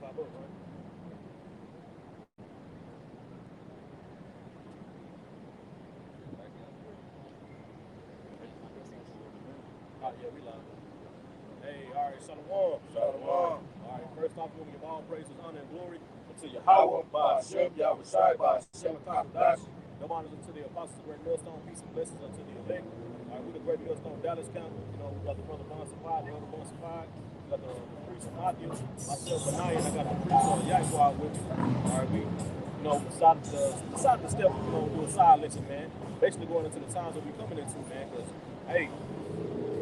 pop up, right? Oh, yeah, we live. Hey, all right, Shalom. Shalom. All right, first off, we're going to give all praises, honor, and glory unto Yahawah, by Shem, Yahawashi, by Shem, no honors unto the apostles, the great millstone, peace and blessings unto the elect. All right, we the great millstone, Dallas County. You know, we got the brother Bon Supply, the elder Bon Supply. We got the priest of Matthew, myself, Benaiah, and I got the priest of YAHAWAH with me. All right, we, you know, decided to step, you know, do a side lesson, man. Basically going into the times that we're coming into, man, because, hey,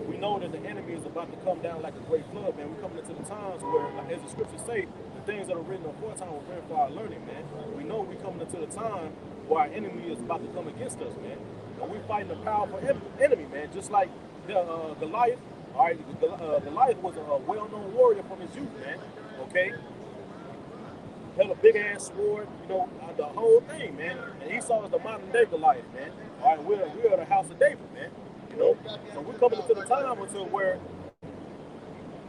we know that the enemy is about to come down like a great flood, man. We're coming into the times where, like, as the scriptures say, the things that are written aforetime were written for our learning, man. We know we're coming into the time where our enemy is about to come against us, man. And we're fighting a powerful enemy, man. Just like the Goliath. All right, Goliath was a well-known warrior from his youth, man. Okay, held a big ass sword, you know, the whole thing, man. And Esau is the modern day Goliath, man. All right, we're the house of David, man. You know, so we're coming into the time until where,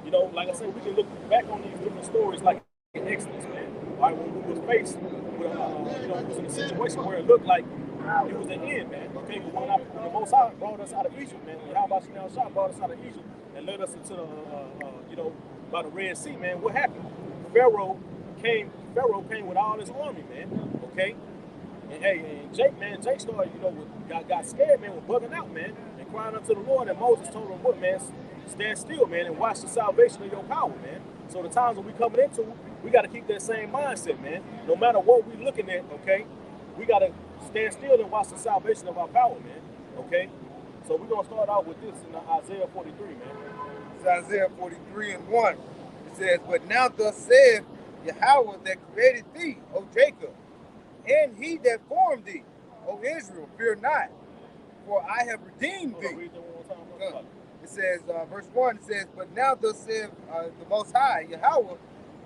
you know, like I said, we can look back on these different stories like in Exodus, man. All right, when we was faced with, you know, we was in a situation where it looked like it was the end, man. Okay, when the Most High brought us out of Egypt, man. When YAHAWASHI brought us out of Egypt and led us into the, you know, by the Red Sea, man. What happened? Pharaoh Pharaoh came with all his army, man. Okay, and hey, and Jake started, you know, got scared, man, was bugging out, man, and crying unto the Lord. And Moses told him, "What, man? Stand still, man, and watch the salvation of your power, man." So the times that we coming into, we got to keep that same mindset, man. No matter what we looking at, okay, we got to stand still and watch the salvation of our power, man. Okay, so we're gonna start out with this in Isaiah 43, man. It's Isaiah 43 and 1. It says, "But now thus saith Yahweh that created thee, O Jacob, and he that formed thee, O Israel, fear not, for I have redeemed Hold on, thee." read that one more time. It says, verse 1, it says, "But now thus saith the Most High, Yahweh,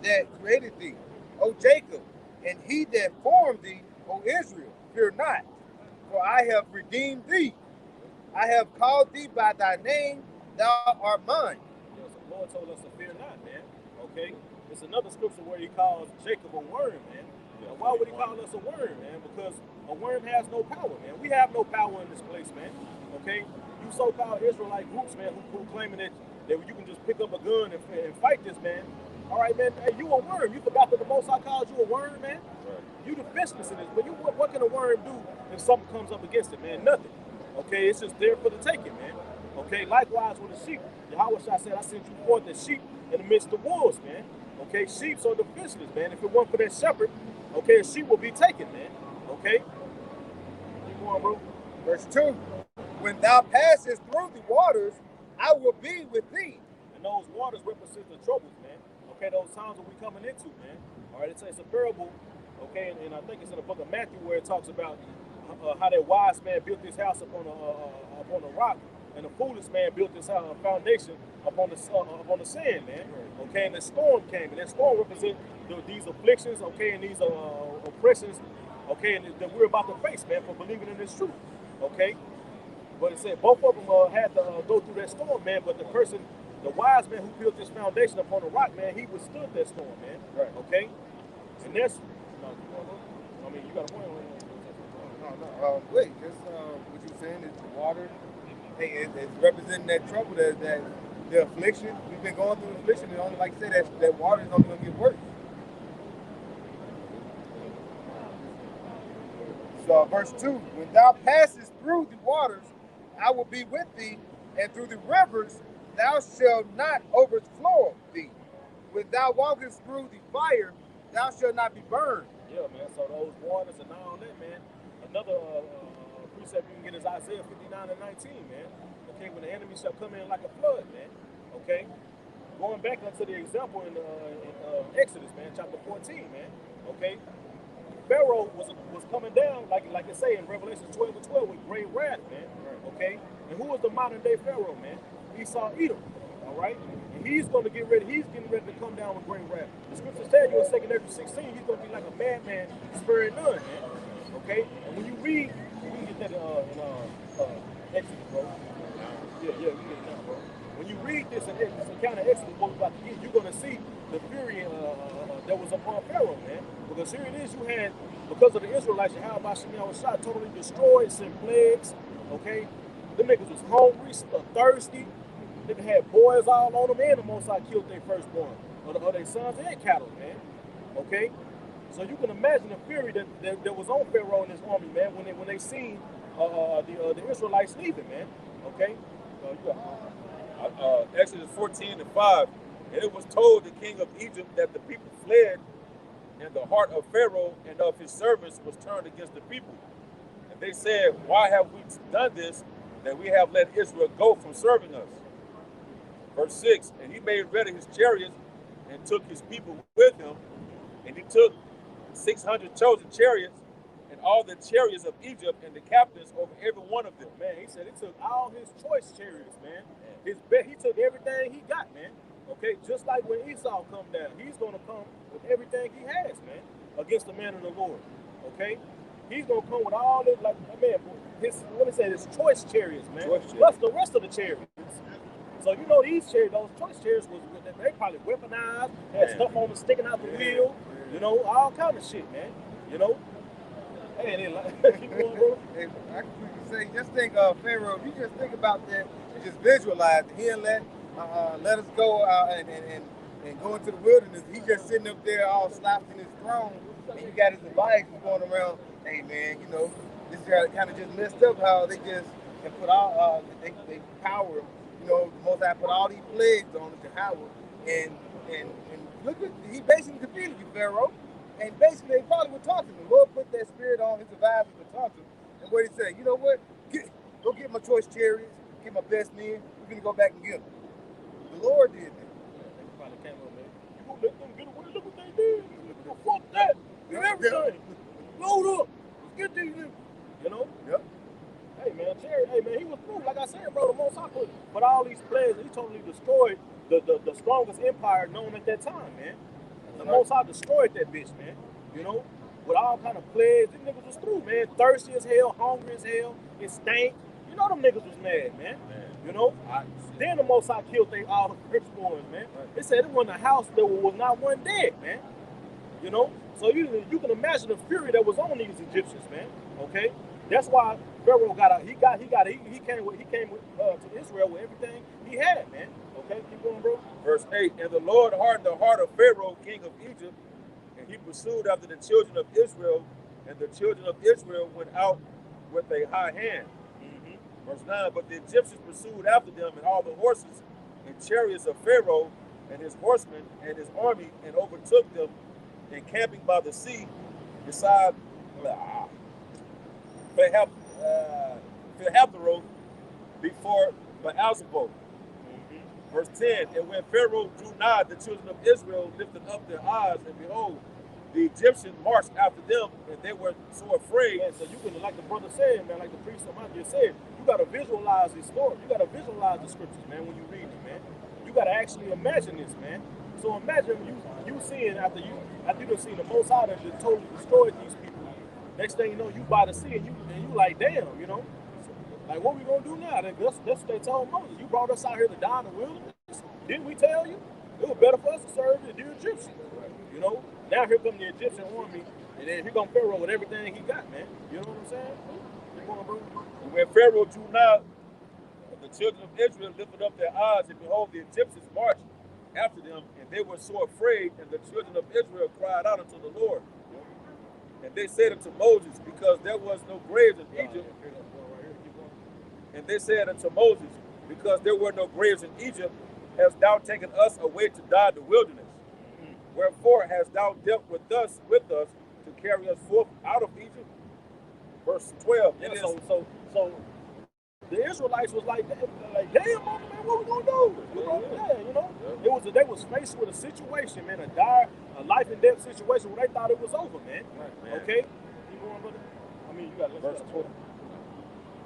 that created thee, O Jacob, and he that formed thee, O Israel, fear not, for I have redeemed thee. I have called thee by thy name, thou art mine." Yeah, so the Lord told us to fear not, man. Okay? It's another scripture where he calls Jacob a worm, man. And why would he call us a worm, man? Because a worm has no power, man. We have no power in this place, man. Okay? You so-called Israelite groups, man, who claiming that you can just pick up a gun and fight this, man. All right, man. Hey, you a worm. You forgot that the Most High called you a worm, man. You defenseless in this. But what can a worm do if something comes up against it, man? Nothing. Okay? It's just there for the taking, man. Okay? Likewise with the sheep. Yahweh said, "I sent you forth as sheep in the midst of wolves, man." Okay? Sheep are defenseless, man. If it weren't for that shepherd, okay, a sheep will be taken, man. Okay? Keep going, bro. Verse 2, "When thou passest through the waters, I will be with thee." And those waters represent the troubles, man. Okay, those times that we're coming into, man. All right, it's a parable, okay, and I think it's in the book of Matthew where it talks about how that wise man built this house upon a rock, and the foolish man built this foundation upon the sand, man. Okay, and the storm came, and that storm represents these afflictions, okay, and these oppressions, okay, and that we're about to face, man, for believing in this truth, okay. But it said both of them had to go through that storm, man. But the wise man who built this foundation upon the rock, man, he withstood that storm, man. Right. Okay, and that's, no, I mean, you got a point on that. No, wait, just what you saying is the water, hey, it's representing that trouble, that the affliction. We've been going through affliction, and only, like I said, that water is only going to get worse. So verse 2, "When thou passest through the waters, I will be with thee, and through the rivers thou shalt not overflow thee. When thou walkest through the fire, thou shalt not be burned." Yeah, man. So those waters and all that, man. Another precept you can get is Isaiah 59 and 19, man. Okay, when the enemy shall come in like a flood, man. Okay, going back unto the example in Exodus, man, chapter 14, man. Okay, Pharaoh was coming down, like it say in Revelation 12 and 12, with great wrath, man. Okay? And who was the modern day Pharaoh, man? Esau Edom. All right? And he's getting ready to come down with great wrath. The scriptures tell you in 2 Nephi 16, he's gonna be like a madman sparing none, man. Okay? And when you read, we can get that in Exodus, bro. Yeah, we get it now, bro. When you read this and this account of Exodus, what we're about to get, you're going to see the fury that was upon Pharaoh, man. Because here it is, you had, because of the Israelites, YAHAWASHI totally destroyed, sent plagues, okay? Them niggas was hungry, thirsty. They had boys all on them, and the Most High killed their firstborn, or their sons and cattle, man. Okay? So you can imagine the fury that was on Pharaoh and his army, man, when they seen the Israelites leaving, man. Okay? Exodus 14:5. And it was told the king of Egypt that the people fled, and the heart of Pharaoh and of his servants was turned against the people. And they said, why have we done this, that we have let Israel go from serving us? Verse 6, and he made ready his chariots and took his people with him, and he took 600 chosen chariots and all the chariots of Egypt and the captains over every one of them. Man, he said he took all his choice chariots, man. He took everything he got, man. Okay, just like when Esau come down, he's going to come with everything he has, man, against the man of the Lord. Okay, he's going to come with all this, like, man, his choice chariots, man. Plus the rest of the chariots. So you know these chariots, those choice chariots they probably weaponized, had stuff on them sticking out the wheel, you know, all kind of shit, man. You know. Hey, and then, keep going, bro. I can say, just think of Pharaoh. If you just think about that and just visualize it, he didn't let us go and go into the wilderness. He just sitting up there all slapped in his throne, and you got his advice going around. Hey man, you know, this guy kind of just messed up how they just can put all they power. You know, the Most High put all these plagues on the YAHAWAH, and look at, he basically defeated you, Pharaoh. And basically, they probably were talking to him. The Lord put that spirit on his advisors to talk to him. And what he said, you know what? Go get my choice chariots, get my best men. We're going to go back and get them. The Lord did that. They probably came up, man. You going to let them get away? Look what they did. Fuck that. Get everything. Load up. Let's get these niggas. You know? Yep. Hey, man, he was through. Like I said, bro, the Most High put all these players, he totally destroyed the strongest empire known at that time, man. The Most High destroyed that bitch, man. You know, with all kind of plagues. These niggas was through, man. Thirsty as hell, hungry as hell. It stank. You know them niggas was mad, man. You know? Then the Most High killed all the firstborns, man. They said it wasn't a house that was not one dead, man. You know? So you can imagine the fury that was on these Egyptians, man. Okay? That's why Pharaoh he came to Israel with everything he had, man. Okay, keep going, bro. Verse 8, and the Lord hardened the heart of Pharaoh, king of Egypt, and he pursued after the children of Israel, and the children of Israel went out with a high hand. Verse 9, but the Egyptians pursued after them, and all the horses and chariots of Pharaoh, and his horsemen, and his army, and overtook them, encamping by the sea, beside Pihahiroth, before Baalzebub. Verse 10, and when Pharaoh drew nigh, the children of Israel lifted up their eyes, and behold, the Egyptians marched after them, and they were so afraid. Yeah, so you can, like the brother said, man, like the priest just said, you got to visualize this story. You got to visualize the scriptures, man, when you read it, man. You got to actually imagine this, man. So imagine you seeing, after you done seen the Most High that just totally destroyed these people. Next thing you know, you by the sea, and you like, damn, you know. Like, what we gonna do now? That's what they told Moses. You brought us out here to die in the wilderness. Didn't we tell you? It was better for us to serve the Egyptians. You know? Now here come the Egyptian army, and then here come Pharaoh with everything he got, man. You know what I'm saying? Come on, bro. And when Pharaoh drew nigh, the children of Israel lifted up their eyes, and behold, the Egyptians marched after them, and they were so afraid, and the children of Israel cried out unto the Lord. And they said unto Moses, because there was no graves in Egypt, and they said unto Moses, because there were no graves in Egypt, hast thou taken us away to die in the wilderness? Wherefore hast thou dealt with us to carry us forth out of Egypt? Verse 12. Yeah, so the Israelites was like damn, man, what we gonna do? You know, they was faced with a situation, man, a life and death situation where they thought it was over, man. Okay, keep going, brother. I mean, you got verse 12.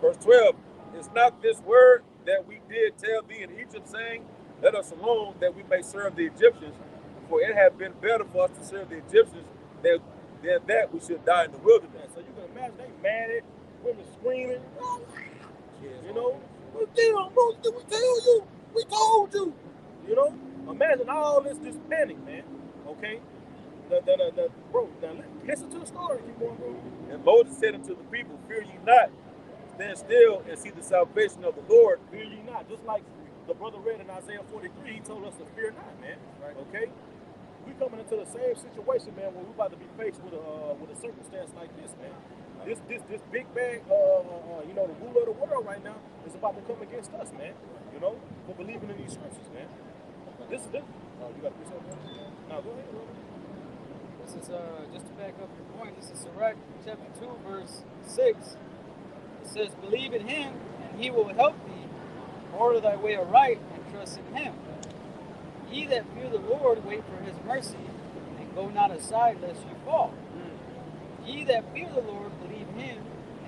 Verse 12. Is not this word that we did tell thee in Egypt, saying, let us alone that we may serve the Egyptians? For it had been better for us to serve the Egyptians than that we should die in the wilderness. So you can imagine they mad, women screaming. You know, damn, bro, did we tell you? We told you. imagine all this just panic, man. Okay? Bro, now listen to the story. Keep going, bro. And Moses said unto the people, Fear ye not, stand still and see the salvation of the Lord. Fear ye not. Just like the brother read in Isaiah 43, he told us to fear not, man. Right. Okay? We coming into the same situation, man, where we're about to be faced with a circumstance like this, man. This big bag, you know, the ruler of the world right now is about to come against us, man. You know, for believing in these scriptures, man. This. Oh, you got to do something? No, go ahead, brother. This is just to back up your point. This is Sirach chapter 2, verse 6. It says, "Believe in Him, and He will help thee. Order thy way aright, and trust in Him. Ye that fear the Lord, wait for His mercy, and go not aside lest you fall. Ye that fear the Lord, believe Him,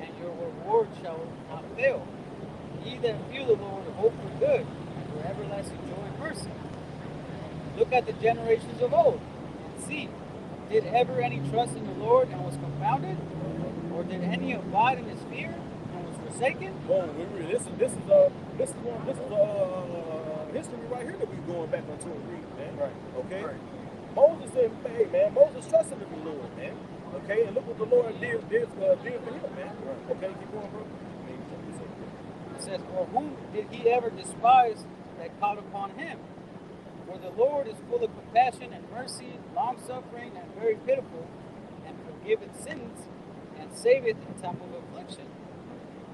and your reward shall not fail. Ye that fear the Lord, hope for good, and for everlasting joy and mercy. Look at the generations of old, and see, did ever any trust in the Lord and was confounded? Or did any abide in His fear and was forsaken?" Oh, this is history right here that we're going back onto and reading, man. Right. Okay. Right. Moses said, "Hey, man, Moses trusted in the Lord, man. Okay, and look what the Lord did for him, man. Okay, keep going, bro. It says, "For whom did He ever despise that called upon Him? For the Lord is full of compassion and mercy, long-suffering, and very pitiful, and forgiveth sins, and saveth in time of affliction.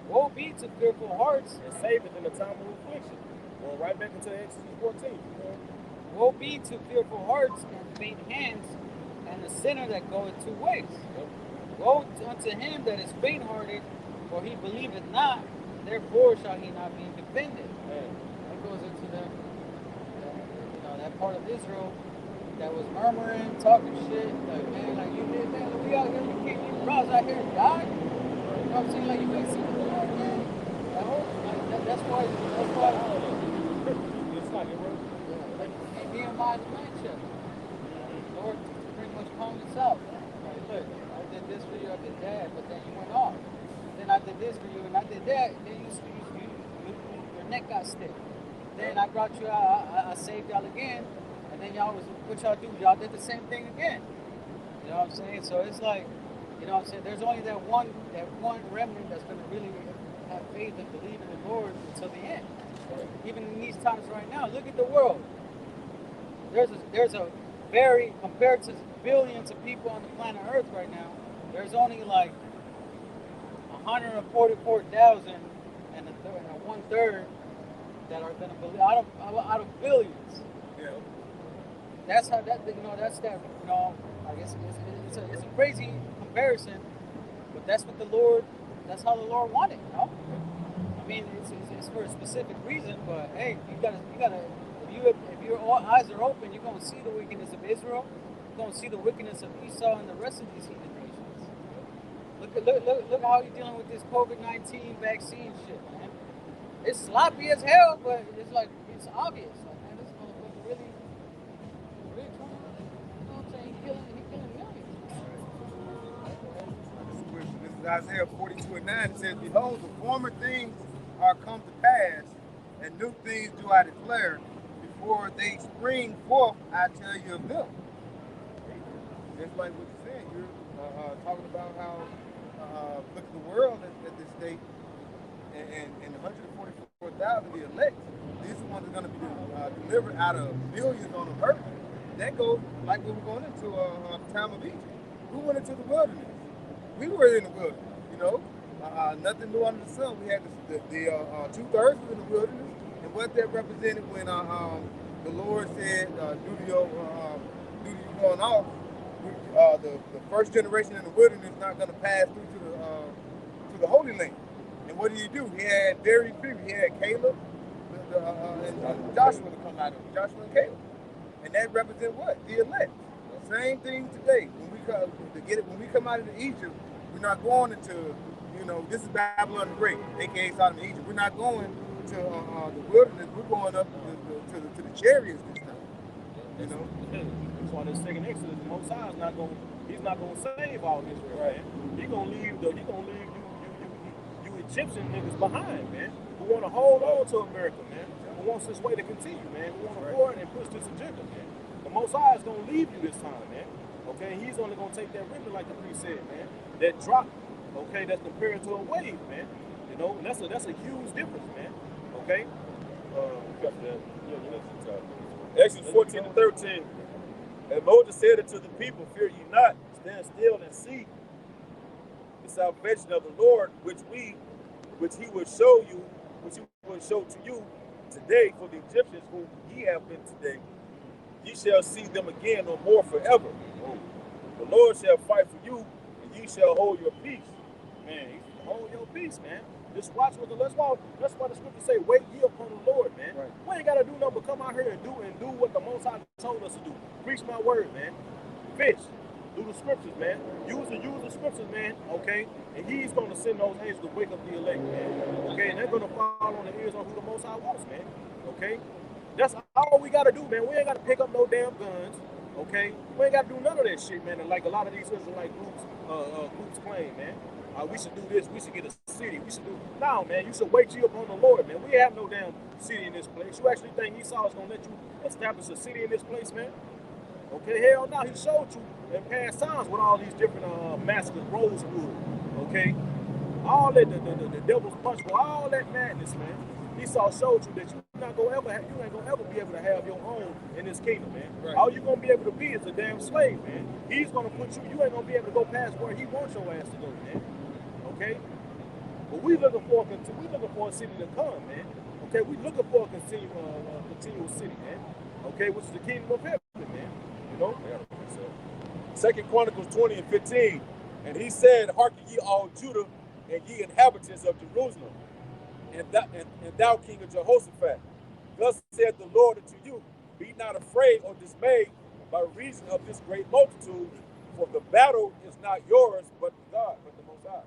Woe be to fearful hearts, And save it in the time of affliction." Going right back into Exodus 14. You know? woe be to fearful hearts and faint hands, and the sinner that goeth two ways. Woe unto him that is faint-hearted, for he believeth not, therefore shall he not be defended. Man. That goes into that part of Israel that was murmuring, talking shit, like, man, like, you did that, we out here, you can't even rise out here and die. You know what I'm saying? Like, you ain't seen the Lord, man. That's why It's not your word. like Nehemiah's mindset. The Lord pretty much calling us out. Like, look, I did this for you, I did that, but then you went off. Then I did this for you, and I did that, and then your neck got stiff. Then I brought you out, I saved y'all again, and then y'all was, what y'all do? Y'all did the same thing again. You know what I'm saying? So it's like, you know what I'm saying? There's only that one remnant that's going to really have faith and believe in the Lord until the end. Even in these times right now, look at the world. There's a very, compared to billions of people on the planet Earth right now, there's only like 144,000 and a one-third that are going to believe out of billions. Yeah. That's how that, I guess it's a crazy comparison, but that's what that's how the Lord wanted, you know? I mean, it's for a specific reason, but hey, you gotta, if your eyes are open, you're gonna see the wickedness of Israel, you're gonna see the wickedness of Esau and the rest of these heathen nations. Look how he's dealing with this COVID-19 vaccine shit, man. It's sloppy as hell, but it's like, it's obvious. Like, man, this motherfucker really trying to, you know what I'm saying? He killing millions. This is Isaiah 42:9. It says, "Behold, the former things are come to pass, and new things do I declare. Before they spring forth, I tell you of them." Just like what you're saying, you're talking about how look at the world at this state, and 144,000 the elect. These are ones that are going to be delivered out of billions on the earth. That goes like when we're going into the time of Egypt. We went into the wilderness. We were in the wilderness, you know. Nothing new under the sun. We had the 2/3 was in the wilderness, and what that represented when the Lord said, due to you going off, the first generation in the wilderness is not going to pass through to the Holy Land. And what did he do? He had very few. He had Caleb and Joshua to come out of it. Joshua and Caleb, and that represent what? The elect. Same thing today. When we come out of Egypt, we're not going into, this is Babylon the Great, aka Sodom and Egypt. We're not going to the wilderness. We're going up to the chariots this time. That's why this second Exodus, the Most High he's not gonna save all Israel, right? He's gonna leave you Egyptian niggas behind, man, who want to hold on to America, man. who wants this way to continue, man. Who want to forward and push this agenda, man. The Most High is going to leave you this time, man. Okay, he's only going to take that remnant, like the priest said, man. That drop, okay, that's compared to a wave, man. You know, and that's a huge difference, man. Okay. Exodus 14 and 13. And Moses said unto the people, fear ye not, stand still and see the salvation of the Lord, which he will show to you today. For the Egyptians whom ye have been today, ye shall see them again no more forever. The Lord shall fight for you, and ye shall hold your peace. Man, hold your peace, man. Just watch what that's why the scriptures say, wait ye upon the Lord, man. Right. We ain't gotta do nothing but come out here and do what the Most High told us to do. Preach my word, man. Fish. Do the scriptures, man. Use the scriptures, man. Okay? And he's gonna send those angels to wake up the elect, man. Okay, and they're gonna fall on the ears on who the Most High wants, man. Okay? That's all we gotta do, man. We ain't gotta pick up no damn guns. Okay? We ain't gotta do none of that shit, man. And like a lot of these Israelite groups claim, man. We should do this. We should get a city. We should do. No, man. You should wait ye upon the Lord, man. We have no damn city in this place. You actually think Esau is gonna let you establish a city in this place, man? Okay, hell no. He showed you in past times with all these different massacres, Rosewood. Okay, all that the devil's punch, all that madness, man. Esau showed you that you ain't gonna ever be able to have your own in this kingdom, man. Right. All you're gonna be able to be is a damn slave, man. He's gonna put you. You ain't gonna be able to go past where he wants your ass to go, man. Okay? But we looking for a city to come, man. Okay, we looking for a continual city, man. Okay, which is the kingdom of heaven, man. You know? Second Chronicles 20 and 15. And he said, hearken ye all Judah, and ye inhabitants of Jerusalem, and thou king of Jehoshaphat. Thus saith the Lord unto you, be not afraid or dismayed by reason of this great multitude, for the battle is not yours, but God, but the Most High.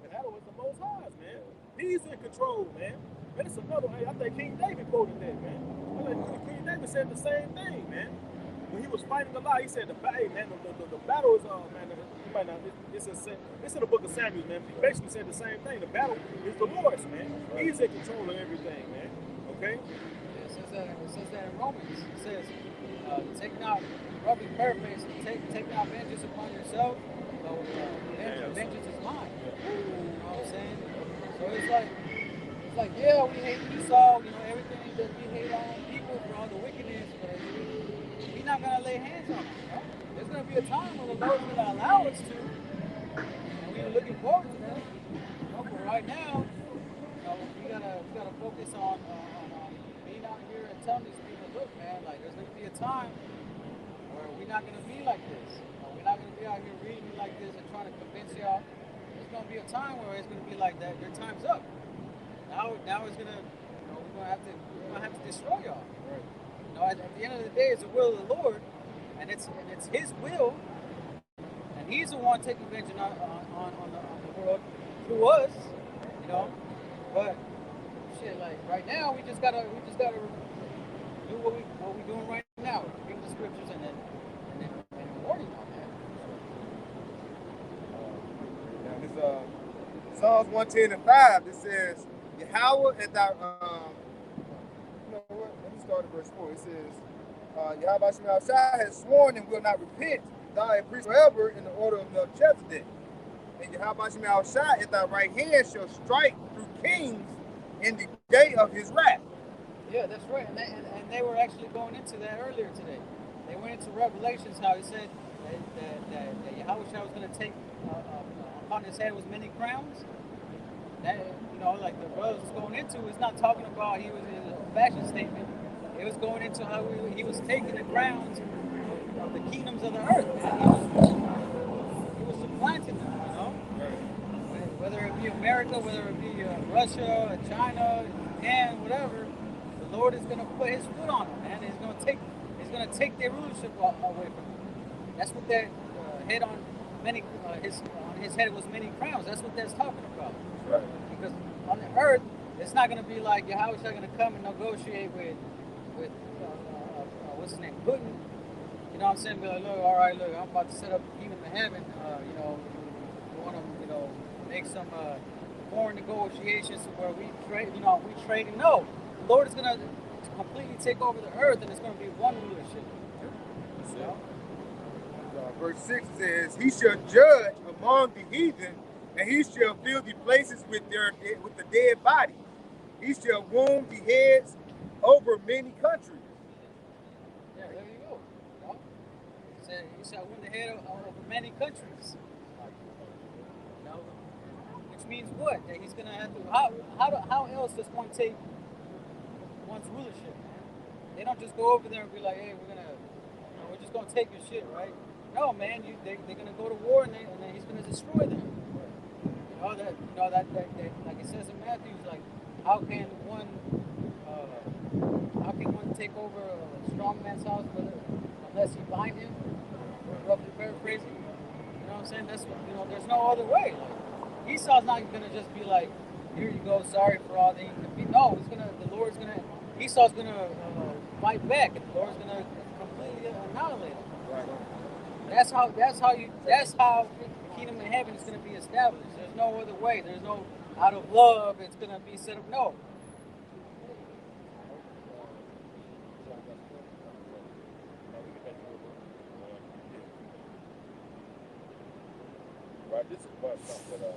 The battle is the Most High's, man. He's in control, man. And it's another way. I think King David quoted that, man. King David said the same thing, man. When he was fighting the lie, he said, the battle is, man, you might not, it's in the book of Samuel, man. He basically said the same thing. The battle is the Lord's, man. He's in control of everything, man. Okay? It says that in Romans. It says, take not, roughly paraphrase, take not vengeance upon yourself, so vengeance is mine. You know what I'm saying? So it's like, yeah, we hate Esau, you know, everything that we hate on people for all the wickedness, but he's not gonna lay hands on us, right? There's gonna be a time when the Lord's gonna allow us to, and we're looking forward to that. You know, but right now, you know, we gotta focus on being out here and telling these people, look, man, like there's gonna be a time where we're not gonna be like this. You know, we're not gonna be out here reading like this and trying to convince y'all. There's gonna be a time where it's gonna be like that. Your time's up. Now it's gonna, you know, we're gonna have to destroy y'all. Right. You know, at the end of the day, it's the will of the Lord, and it's His will, and He's the one taking vengeance on the world through us. You know, but shit, like right now, we just gotta do what we're doing right now, reading the scriptures and then warning on that. Now this Psalms 110 and 5. It says, Yahawah at thy you know what? Let me start at verse 4. It says, Yahawah has sworn and will not repent. Thou art priest forever in the order of Melchizedek. And Yahawah at thy right hand shall strike through kings in the day of his wrath. Yeah, that's right. And they were actually going into that earlier today. They went into Revelations, how he said that Yahawah was going to take upon his head was many crowns. That, you know, like the brothers was going into, is not talking about he was in a fashion statement. It was going into how he was taking the crowns of the kingdoms of the earth. He was supplanting them, you know? Right. Whether it be America, whether it be Russia, China, Japan, whatever, the Lord is going to put his foot on them, man. He's going to take their rulership away from them. That's what that head on many, on his head was many crowns. That's what that's talking about. Right. Because on the earth, it's not going to be like Yahawah going to come and negotiate with what's his name, Putin. You know what I'm saying? Be like, look, all right, look, I'm about to set up the kingdom of heaven. You know, we want to, you know, make some foreign negotiations where we trade. You know, we trade. No, Lord is gonna completely take over the earth, and it's gonna be one rulership. You know? Verse 6 says, he shall judge among the heathen, and he shall fill the places with the dead bodies. He shall wound the heads over many countries. Yeah, there you go. You know? He shall wound the head over many countries. You know? Which means what? That he's gonna have to. How else is going to take one's rulership, man? They don't just go over there and be like, hey, we're just gonna take your shit, right? No, man, they're gonna go to war, and then he's gonna destroy them. That like it says in Matthew, like how can one take over a strong man's house unless he bind him? Roughly paraphrasing. You know what I'm saying? There's no other way. Like Esau's not gonna just be like, here you go, sorry for all the inconvenience. No, Esau's gonna fight back, and the Lord's gonna completely annihilate him. Right. That's how the kingdom of heaven is going to be established. There's no other way. There's no out of love it's going to be set up. No. Right, this is about something that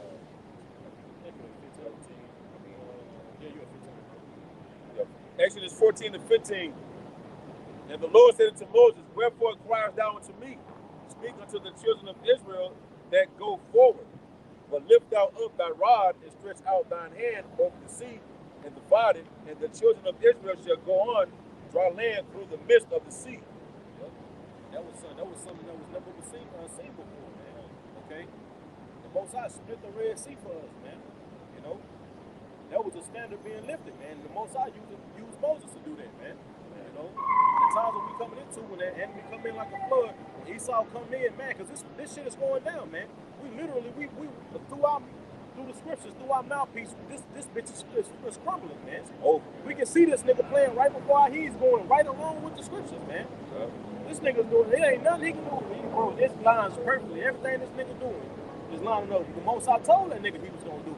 Exodus 14 to 15. And the Lord said unto Moses, wherefore criest thou unto me? Speak unto the children of Israel that go forward. But lift thou up thy rod and stretch out thine hand over the sea and divide it, and the children of Israel shall go on dry land through the midst of the sea. Yep. That was something that was never seen before, man. Okay? The Most High split the Red Sea for us, man. You know? That was a standard being lifted, man. The Most High used Moses to do that, man. You know? The times when we coming into, when that enemy come in like a flood, when Esau come in, man, because this shit is going down, man. We literally, we through the scriptures, through our mouthpiece, this bitch is crumbling, man. Oh, we can see this nigga playing right before our he's going right along with the scriptures, man. This nigga's doing, it ain't nothing he can do. Bro, this lines perfectly. Everything this nigga doing is lining up. The Most I told that nigga he was gonna do.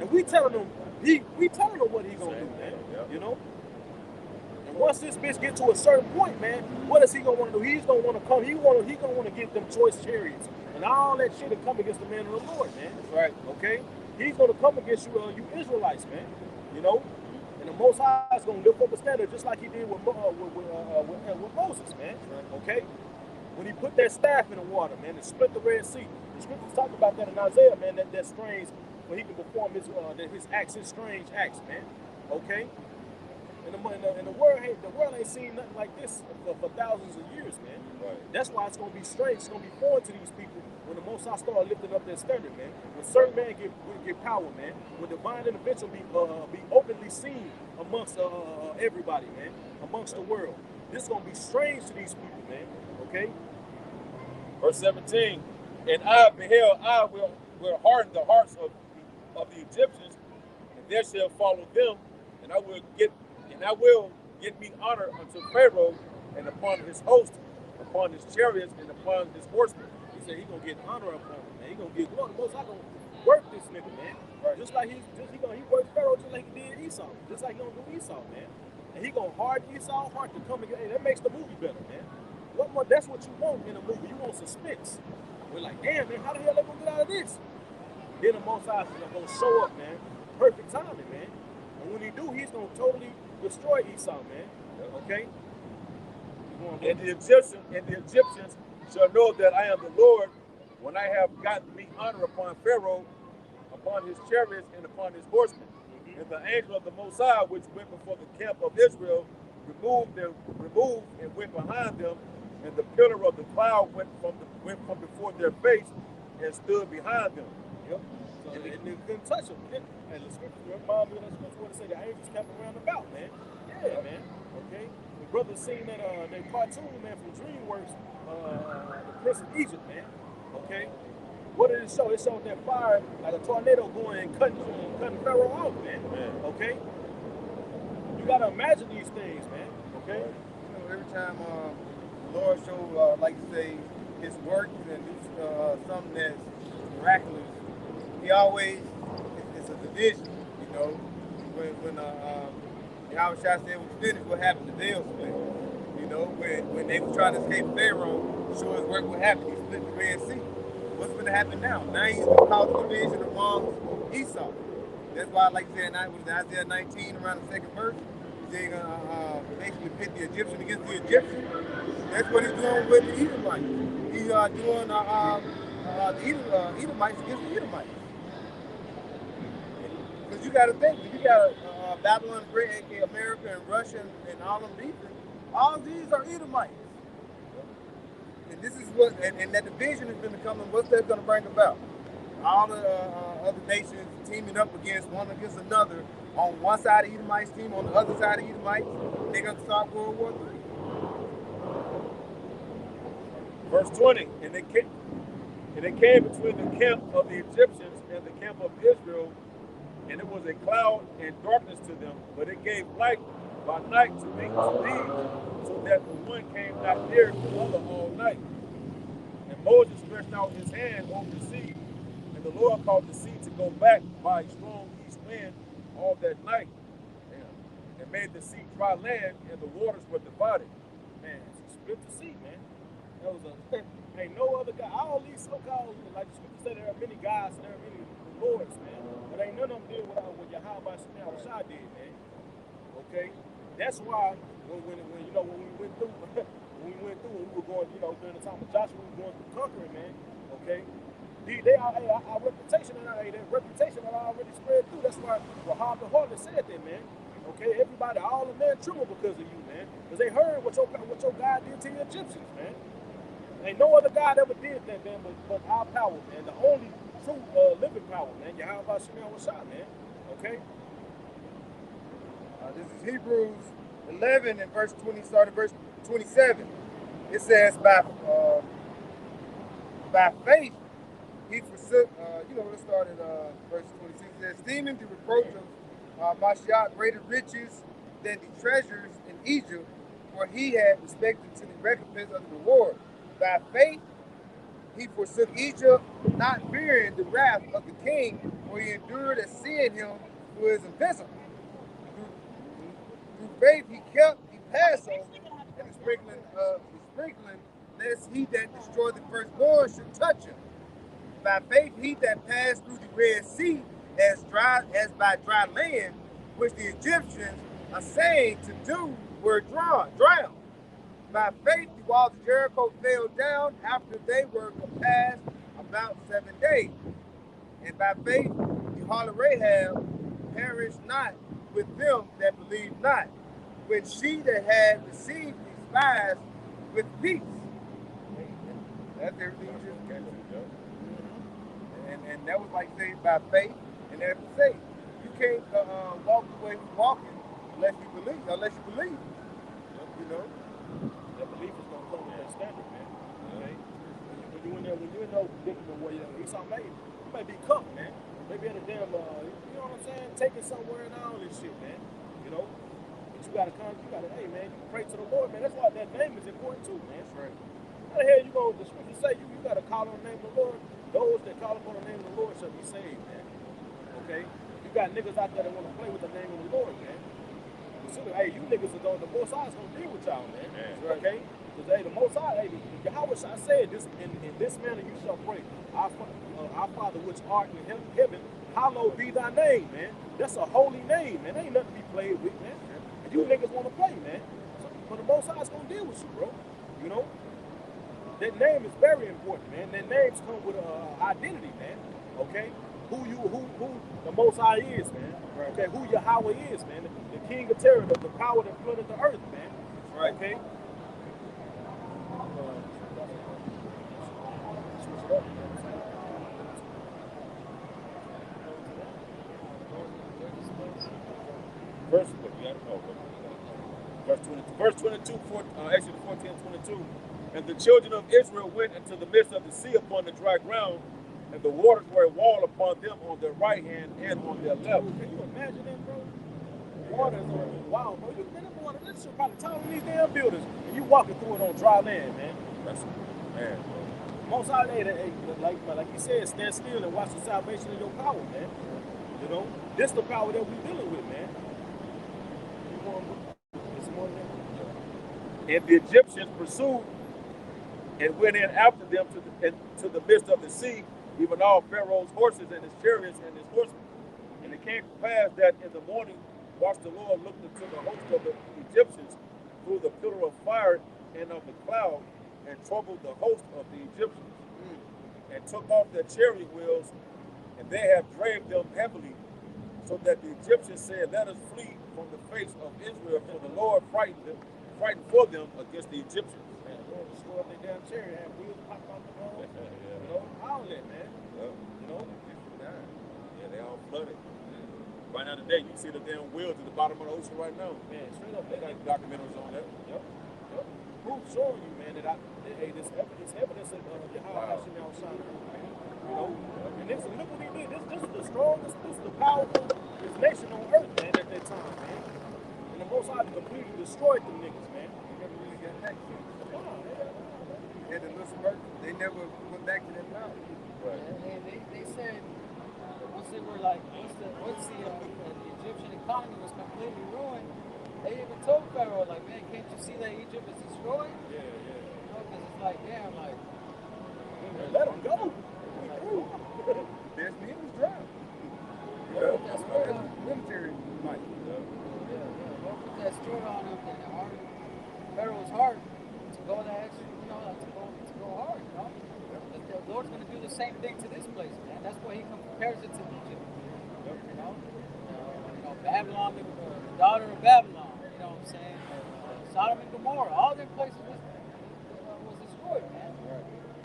And we telling him, we telling him what he gonna do, man. You know? And once this bitch get to a certain point, man, what is he gonna want to do? He's gonna want to come. He gonna want to get them choice chariots and all that shit to come against the man of the Lord, man. Right. Okay. He's gonna come against you, you Israelites, man. You know. And the Most High is gonna lift up a standard just like he did with Moses, man. Right. Okay. When he put that staff in the water, man, and split the Red Sea. The scriptures talk about that in Isaiah, man. That strange when he can perform his acts, his strange acts, man. Okay. And the world ain't seen nothing like this for thousands of years, man. Right. That's why it's gonna be strange. It's gonna be foreign to these people when the Most High start lifting up their standard, man. When certain men get power, man. When divine intervention be openly seen amongst everybody, man, amongst the world. This is gonna be strange to these people, man. Okay. Verse 17. And I beheld, I will harden the hearts of the Egyptians, and there shall follow them, and I will get me honor unto Pharaoh and upon his host, upon his chariots and upon his horsemen. He said he gonna get honor upon him, man. He gonna get glory. The Most High gonna work this nigga, man. Right. Just like he worked Pharaoh just like he did Esau. Just like he gonna do Esau, man. And he gonna harden Esau's heart to come again. Hey, that makes the movie better, man. What more? That's what you want in a movie. You want suspense. We're like, damn, man, how the hell they gonna get out of this? Then the Most High is gonna show up, man. Perfect timing, man. And when he do, he's gonna totally destroy Esau, man. Okay? And the Egyptians shall know that I am the Lord when I have gotten me honor upon Pharaoh, upon his chariots, and upon his horsemen. Mm-hmm. And the angel of the Most High, which went before the camp of Israel, removed and went behind them, and the pillar of the cloud went from before their face and stood behind them. Yep. So and they couldn't touch them. And the scripture reminds me of that scripture where they say the angels kept around about, man. Yeah, man. Okay. The brother seen that cartoon, man, from DreamWorks, the Prince of Egypt, man. Okay. What did it show? It showed that fire, like a tornado going and cutting Pharaoh off, man. Okay. You gotta imagine these things, man. Okay. You know, every time the Lord show, like you say, his work and do something that's miraculous, he always it's a division. You know, when Yahawashi said when you finish, what happened? The veil split. You know, when they were trying to escape Pharaoh, show his work what happened. He split the Red Sea. What's going to happen now? Now he's going to cause a division among Esau. That's why, like you said, Isaiah 19, around the second verse, he's going to basically pit the Egyptian against the Egyptian. That's what he's doing with the Edomites. He's doing the Edomites against the Edomites. Because you got to think, you got Babylon the Great, aka America, and Russia, and all of these. All these are Edomites. And this is what, and that division is going to come, and what's that going to bring about? All the other nations teaming up one against another on one side of Edomites team, on the other side of Edomites. They're going to start World War III. Verse 20, and they came between the camp of the Egyptians and the camp of Israel, and it was a cloud and darkness to them, but it gave light by night to these, so that the one came not near the other all night. And Moses stretched out his hand over the sea, and the Lord caused the sea to go back by a strong east wind all that night, and made the sea dry land, and the waters were divided. Man, it's split the sea, man. There was ain't no other guy. All these so-called, like the scripture said, there are many guys and there are many lords, man. But ain't none of them did what YAHAWASHI did, man. Okay? That's why when you know when we went through when we were going, you know, during the time of Joshua, we were going through conquering, man. Okay? Our reputation had already spread through. That's why Rahab the Harlot said that, man. Okay, everybody, all the men tremble because of you, man. Because they heard what your God did to the Egyptians, man. Ain't no other God ever did that, man, but our power, man. The only true living power, man. YAHAWASHI, man. Okay? This is Hebrews 11 and verse 20, starting verse 27. It says, by faith, he forsook, let's start at verse 26. It says, esteeming the reproach of Mashiach greater riches than the treasures in Egypt, for he had respected to the recompense of the reward. By faith, he forsook Egypt, not fearing the wrath of the king, for he endured as seeing him who is invisible. Through faith, he kept the Passover and the sprinkling, lest he that destroyed the firstborn should touch him. By faith, he that passed through the Red Sea as by dry land, which the Egyptians are saying to do were drowned. By faith, the walls of Jericho fell down after they were compassed about 7 days. And by faith, the harlot Rahab perished not with them that believed not, when she that had received the spies with peace. That's everything you just got to do. And that was like saved by faith, and that's faith. You can't walk the way we're walking unless you believe. You know. That belief is gonna come with that standard, man. Okay? When you're in those predicament where Esau may be cut, man. Maybe at a damn, you know what I'm saying, taking somewhere and all this shit, man. You know, but you gotta hey, man, you pray to the Lord, man. That's why that name is important too, man. That's right. How the hell you go? The scripture say you gotta call on the name of the Lord. Those that call upon the name of the Lord shall be saved, man. Okay? You got niggas out there that want to play with the name of the Lord, man. Hey, you niggas are going, the Most High is going to deal with y'all, man. Right. Okay? Because, hey, the Most High, hey, YAHAWASHI said this, in this manner you shall pray. Our Father which art in heaven, hallowed be thy name, man. That's a holy name, man. Ain't nothing to be played with, man. And you niggas want to play, man. But the Most High is going to deal with you, bro. You know? That name is very important, man. That names come with identity, man. Okay? Who the Most High is, man. Right. Okay, who Yahweh is, man. The King of Terror, the power that flooded the earth, man. Right. Okay? Verse 22, 14 and 22. And the children of Israel went into the midst of the sea upon the dry ground, and the waters were a wall upon them on their right hand and on their left. Can you imagine that, bro? Waters are wow, bro. You've been up on it. This shit probably taller than these damn buildings. And you walking through it on dry land, man. That's man, bro. Most out there, like you said, stand still and watch the salvation of your power, man. You know, this the power that we dealing with, man. And the Egyptians pursued and went in after them to the midst of the sea, even all Pharaoh's horses and his chariots and his horsemen. And it came to pass that in the morning, watched the Lord looked into the host of the Egyptians through the pillar of fire and of the cloud, and troubled the host of the Egyptians, and took off their chariot wheels, and they have drave them heavily, so that the Egyptians said, "Let us flee from the face of Israel, for the Lord frightened for them against the Egyptians." Man, the Lord destroyed their damn chariot, had wheels popped off the road. You know, all that, man. Yeah. You know, Yeah, they all flooded. Right now today, you see the damn wheels at the bottom of the ocean right now. man, straight up, They got documentaries on that. Yep. Proof showing you, man, that hey, this evidence of YAHAWASHI now shining. You know, and this, look what he did. This is the strongest, this is the powerful nation on earth, man, at that time, man. And the Most High completely destroyed them niggas, man. They never really got back to it. Come on, man. Had the little spurt, they never went back to that mountain. And they said once they were like once the Egyptian economy was completely ruined, they even told Pharaoh like, man, can't you see that Egypt is destroyed? Yeah. You know, because it's like, damn, like Let them go. There's me was drowned. that's Military might. Don't put that spirit on them and harden Pharaoh's heart to go that extra, you know, like to go hard, you know. But the Lord's going to do the same thing to this place, man. That's why He compares it to Egypt. You know, Babylon, the daughter of Babylon. You know what I'm saying? Sodom and Gomorrah, all them places was destroyed, man.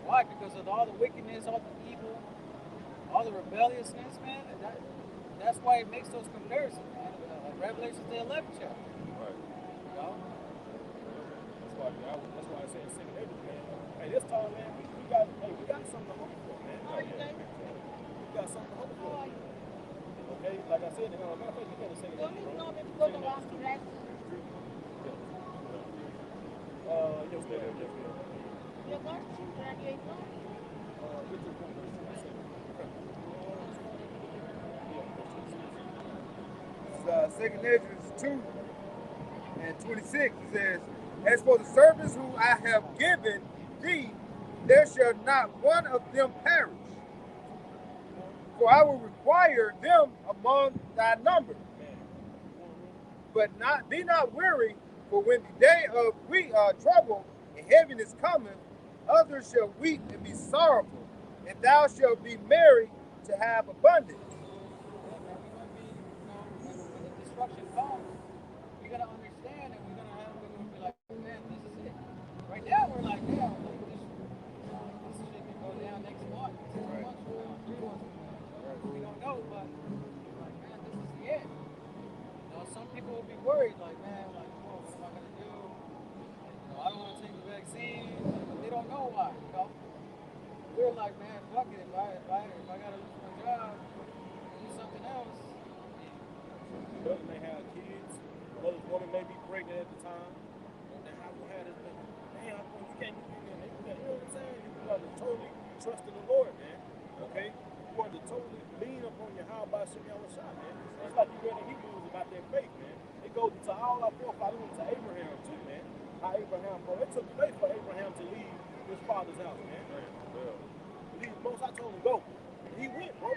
Why? Because of all the wickedness, all the evil, all the rebelliousness, man. And that's why it makes those comparisons, man. Revelation the 11th chapter. Right. You know? That's why I said second April, man. Hey, this time, man, we got something to hope for, man. We got something to hope for. Okay, like I said, matter of fact, you got a second April. Yes, Second Ezra 2 and 26, it says, as for the servants who I have given thee, there shall not one of them perish. For I will require them among thy number. But be not weary, for when the day of trouble and heaviness cometh, others shall weep and be sorrowful, and thou shalt be merry to have abundance. When the destruction comes, we're gonna understand and we're gonna be like, man, this is it. Right now we're like, yeah, look, this shit can go down next month, 2 months from now, 3 months from now. We don't know, but like, man, this is the end. You know, some people will be worried, like, man, like, oh, what am I gonna do? You know, I don't want to take the vaccine, but they don't know why. You know, we're like, man, fuck it. If I gotta lose my job, do something else. brother may have kids, woman may be pregnant at the time. And how you had this, man, you can't, you know what I'm saying? You got to totally trust in the Lord, man. Okay? You want to totally lean upon your YAHAWASHI, man. It's like you read in Hebrews about their faith, man. It goes into all our forefathers, to Abraham too, man. How Abraham, bro, it took faith for Abraham to leave his father's house, man. Most I told him go. And he went, bro.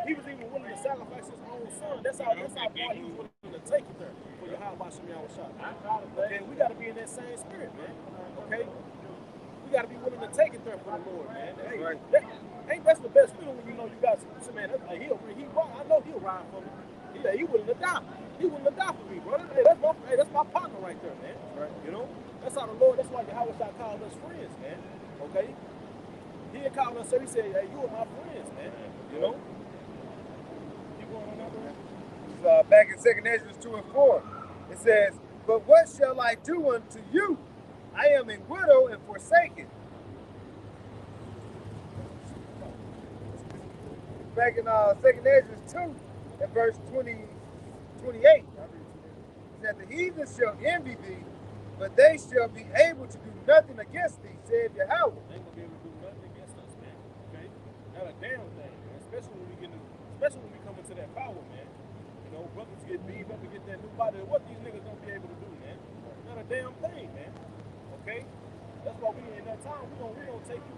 He was even willing to sacrifice his own son. That's how far he was willing to take it there for your YAHAWASHI. Okay, we got to be in that same spirit, man. Okay? We got to be willing to take it there for the Lord, man. Hey, that's the best feeling when you know you got some man. I know he'll ride for me. He willing to die. He willing to die for me, brother. Hey, that's my partner right there, man. Right. You know? That's how the Lord, that's why YAHAWASHI called us friends, man. Okay? He didn't call us, so he said, hey, you are my friends, man. You know? Back in 2 Ezra 2 and 4, it says, but what shall I do unto you? I am a widow and forsaken. Back in 2 Ezra 2 and verse 28, it said, the heathen shall envy thee, but they shall be able to do nothing against thee, said Yahawah. They ain't gonna be able to do nothing against us, man. Okay? Not a damn thing, man. Especially when we come into that power, man. You know, brothers get beat up and get that new body. What these niggas gonna be able to do, man? Not a damn thing, man. Okay? That's why we in that time, we gonna take you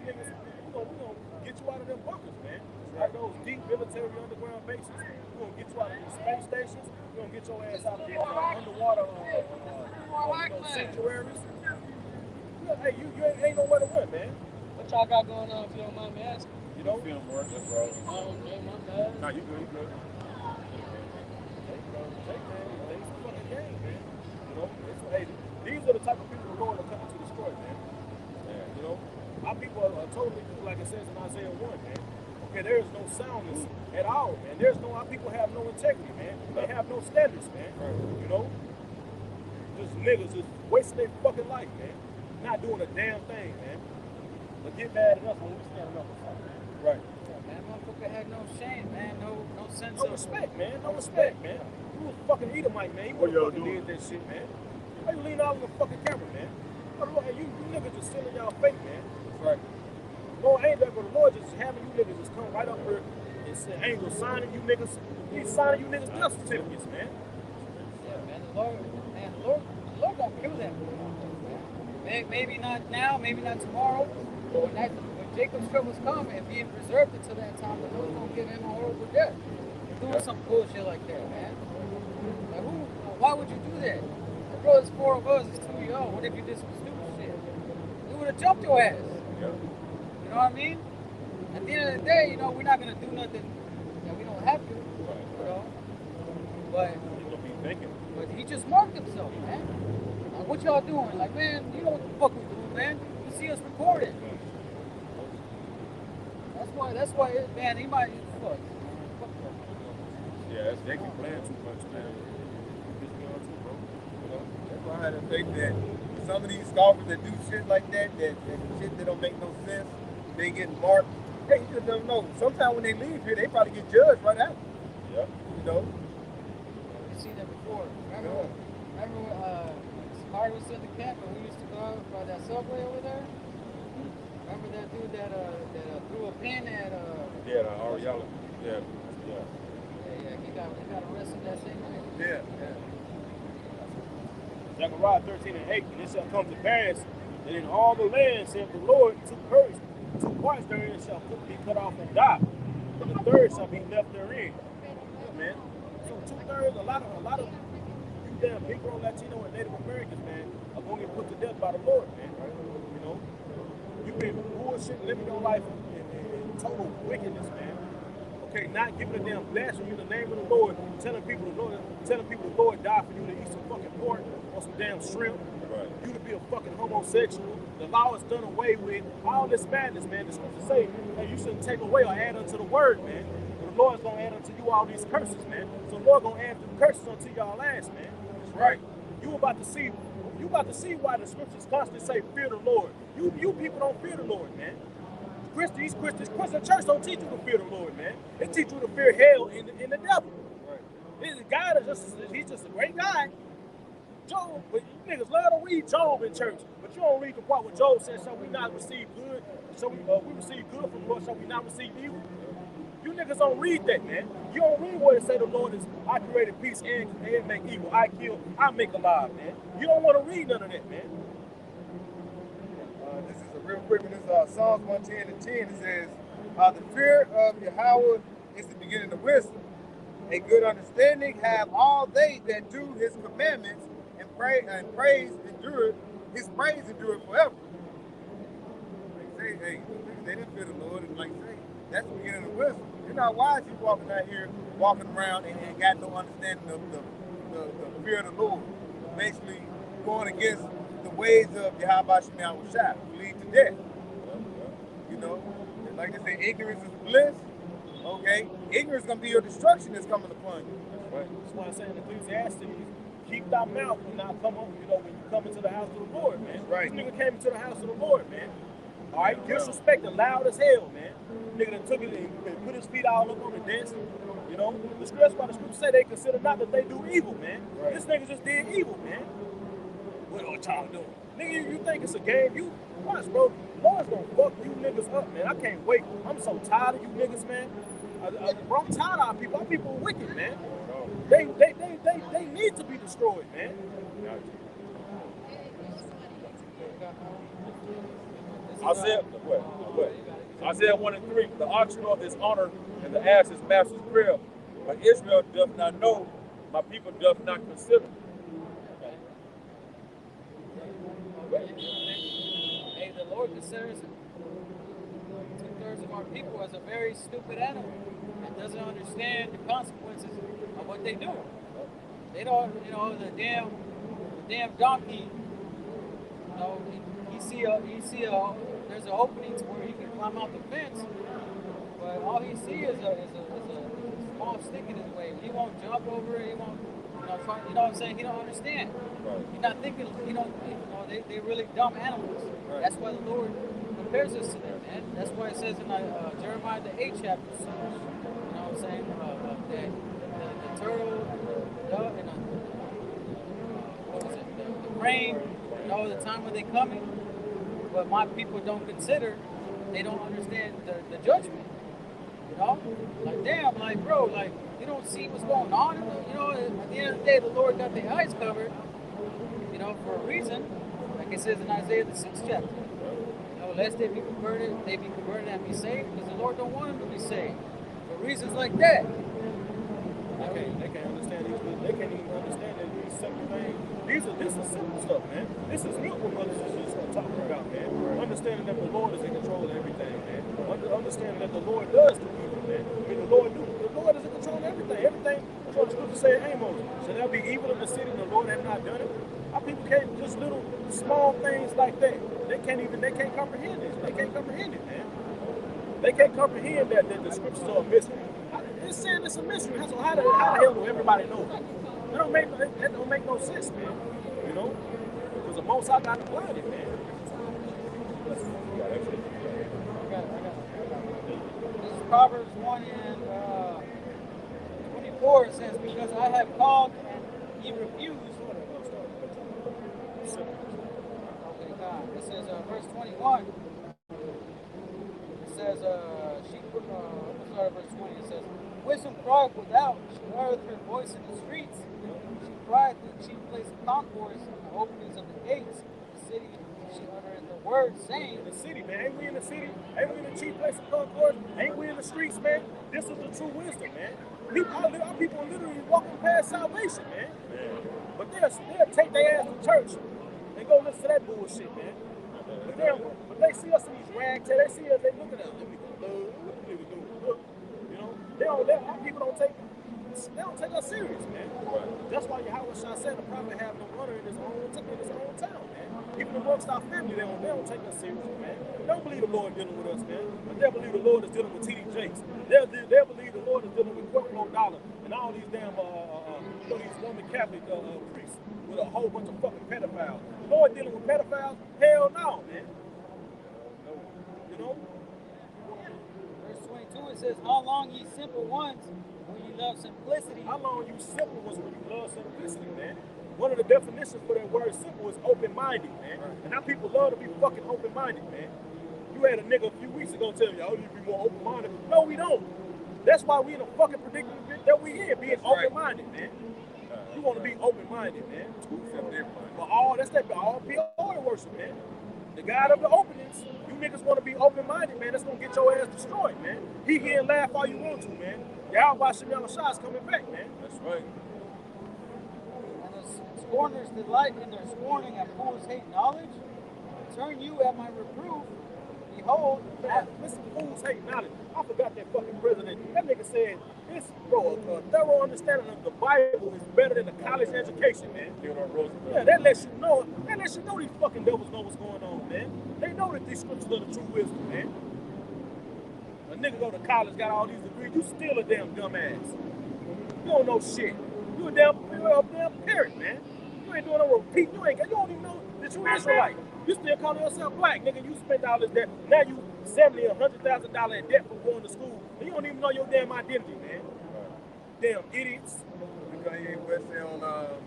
niggas, we gonna get you out of them bunkers, man. Out of those deep military underground bases. We're gonna get you out of these space stations. We're gonna get your ass out of these underwater sanctuaries. Hey, you ain't nowhere to run, man. What y'all got going on, if you don't mind me asking? You know? Film work, that's right. Oh, okay, my bad. Nah, you good, you good. Take some fucking game, man. You know? Hey, these are the type of people who are going to come to destroy, man. You know? Our people are totally cool, like it says in Isaiah 1, man. Okay, there is no soundness at all, man. Our people have no integrity, man. They have no standards, man. You know? Just niggas just wasting their fucking life, man. Not doing a damn thing, man. But get mad at us when we stand up for something, man. Right. Yeah, man, motherfucker had no shame, man. No sense No of respect, man. No respect, man. You was fucking Edomite, man. You would have fucking did that shit, man. Why you lean out on the fucking camera, man? You niggas just selling y'all fake, man. Right. Lord ain't that, but the Lord just having you niggas just come right up here and say, angel signing you niggas. He's signing you niggas death certificates, man. Yeah, man, the Lord gonna kill that. Maybe not now, maybe not tomorrow, but when Jacob's troubles come and being preserved until that time, the Lord's gonna give him a horrible death. For doing some bullshit like that, man. Like why would you do that? The brother's 4 of us is 2 of y'all. What if you did some stupid shit? We would have jumped your ass. Yeah. You know what I mean? At the end of the day, you know, we're not gonna do nothing that we don't have to. You know? But You're gonna be thinking. But he just marked himself, man. Like, what y'all doing? Like, man, you know what the fuck we doing, man. You see us recording. That's why, man, he might, fuck. Yeah, they can plan too much, man. That's why I had to think that some of these scoffers that do shit like that shit that don't make no sense, they get marked. Hey, you just don't know. Sometimes when they leave here, they probably get judged right after. Yeah. You know? We've seen that before. Remember Samari was in the camp and we used to go out by that subway over there? Remember that dude that threw a pin at Ariella. Yeah. He got arrested that same day. Yeah. Zechariah 13:8, and it shall come to pass that in all the land, saith the Lord, 2 parts therein shall be cut off and die, but the third shall be left therein. Yeah, man. So 2/3, a lot of you damn Negro, Latino, and Native Americans, man, are gonna get put to death by the Lord, man. Right? You know, you've been bullshit, living your life in total wickedness, man. Okay, not giving a damn blasphemy in the name of the Lord, telling people the Lord died for you to eat some fucking pork or some damn shrimp. Right. You to be a fucking homosexual. The law is done away with. All this madness, man. The scriptures say, hey, you shouldn't take away or add unto the word, man. But the Lord's gonna add unto you all these curses, man. So the Lord gonna add the curses unto y'all ass, man. That's right. You about to see why the scriptures constantly say, fear the Lord. You people don't fear the Lord, man. Christian church don't teach you to fear the Lord, man. They teach you to fear hell and the devil. Right. God he's just a great guy. Job, but you niggas love to read Job in church, but you don't read the part where Job says, shall we not receive good? Shall we receive good from the Lord? Shall we not receive evil? You niggas don't read that, man. You don't read where it say the Lord is, I created peace and make evil. I kill, I make alive, man. You don't want to read none of that, man. This is a real quick one. This is Psalms 110:10. It says, the fear of Yahawah is the beginning of wisdom. A good understanding have all they that do his commandments, and praise endureth, his praise endureth forever. Like say, hey, they didn't fear the Lord, and like say, that's the beginning of wisdom. You're not wise, you walking out here, walking around and got no understanding of the fear of the Lord. Basically going against the ways of YAHAWASHI, who lead to death. You know, and like they say, ignorance is bliss. Okay, ignorance is gonna be your destruction that's coming upon you. Right. That's why I say in Ecclesiastes, keep thy mouth when thou come up, when you come into the house of the Lord, man. Right. This nigga came into the house of the Lord, man. All right, disrespected loud as hell, man. Nigga that took it and put his feet all up on the desk. You know, the scriptures say they consider not that they do evil, man. Right. This nigga just did evil, man. What y'all doing? Nigga, you think it's a game? You watch, bro. Lord's gonna fuck you niggas up, man. I can't wait. I'm so tired of you niggas, man. Bro, I'm tired of our people. Our people are wicked, man. They need to be destroyed, man. Isaiah 1 and 3, the ox doth his honor, and the ass his master's prayer. But Israel doth not know, my people doth not consider. Hey, the Lord considers 2/3 of our people as a very stupid animal and doesn't understand the consequences of what they do. They don't, the damn donkey. There's an opening to where he can climb out the fence, but all he sees is a small stick in his way. He won't jump over it. He won't, try, you know what I'm saying? He don't understand. Right. He's not thinking. They're really dumb animals. Right. That's why the Lord compares us to them, man. That's why it says in Jeremiah the 8th chapter. You know what I'm saying? The turtle, the dove, and the crane. The time when they coming, but my people don't consider. They don't understand the judgment. Like damn, like bro, like you don't see what's going on. At the end of the day, the Lord got their eyes covered. For a reason, like it says in Isaiah the 6th chapter. Lest they be converted and be saved, because the Lord don't want them to be saved. For reasons like that. They can't understand these. They can't even understand that these simple things. This is simple stuff, man. This is real what brothers and sisters are talking about, man. Understanding that the Lord is in control of everything, man. Understanding that the Lord does do evil, man. I mean, the Lord is in control of everything. Everything. That's what the scripture said in Amos. Shall there be evil in the city and the Lord has not done it? Our people can't just little small things like that. They can't comprehend this. They can't comprehend it, man. They can't comprehend that the scriptures are a mystery. It's saying it's a mystery. So how the hell do everybody know that? That don't make no sense, man. Because the most I got to blind it, man. This is Proverbs 1 and 24. It says, because I have called and ye refused. Okay, God. It says, verse 21. It says, let's start at verse 20. It says, wisdom crieth without, she heareth her voice in the streets. She crieth in the chief place of concourse, in the openings of the gates. The city, she uttereth the word, saying, In the city, man. Ain't we in the city? Ain't we in the chief place of concourse? Ain't we in the streets, man? This is the true wisdom, man. Our people are literally walking past salvation, man. But they'll take their ass to church and go listen to that bullshit, man. But they see us in these rags, they see us, they look at us, our people don't take us serious, man. Right. That's why YAHAWASHI said the prophet have no honor in his own town, man. Even amongst our family, they don't take us serious, man. They don't believe the Lord dealing with us, man. But they believe the Lord is dealing with T.D. Jakes. They believe the Lord is dealing with Quattro Dollar and all these damn these Roman Catholic priests with a whole bunch of fucking pedophiles. The Lord dealing with pedophiles? Hell no, man. Verse 22, it says, how long ye simple ones, when ye love simplicity? How long you simple was when you love simplicity, man? One of the definitions for that word simple is open-minded, man. And now people love to be fucking open-minded, man. You had a nigga a few weeks ago tell you, you need to be more open-minded. No, we don't. That's why we in a fucking predicament that we in, being open-minded, man. You want to be open-minded, man. But that's all POI worship, man. The God of the openings, you niggas want to be open-minded, man. That's going to get your ass destroyed, man. He here and laugh all you want to, man. YAHAWASHI is coming back, man. That's right. And the scorners delight in their scorning, and fools hate knowledge. Turn you at my reproof. Behold, listen, fools hate knowledge. I forgot that fucking president. That nigga said, a thorough understanding of the Bible is better than a college education, man. Yeah, that lets you know these fucking devils know what's going on, man. They know that these scriptures are the true wisdom, man. A nigga go to college, got all these degrees, you still a damn dumbass. You don't know shit. You a damn parent, man. You ain't doing no repeat. You don't even know that you Israelite. You still calling yourself black, nigga. You spent all this debt. Now you $70,000 or $100,000 in debt for going to school. And you don't even know your damn identity, man. Damn idiots. Because he ain't Wesley on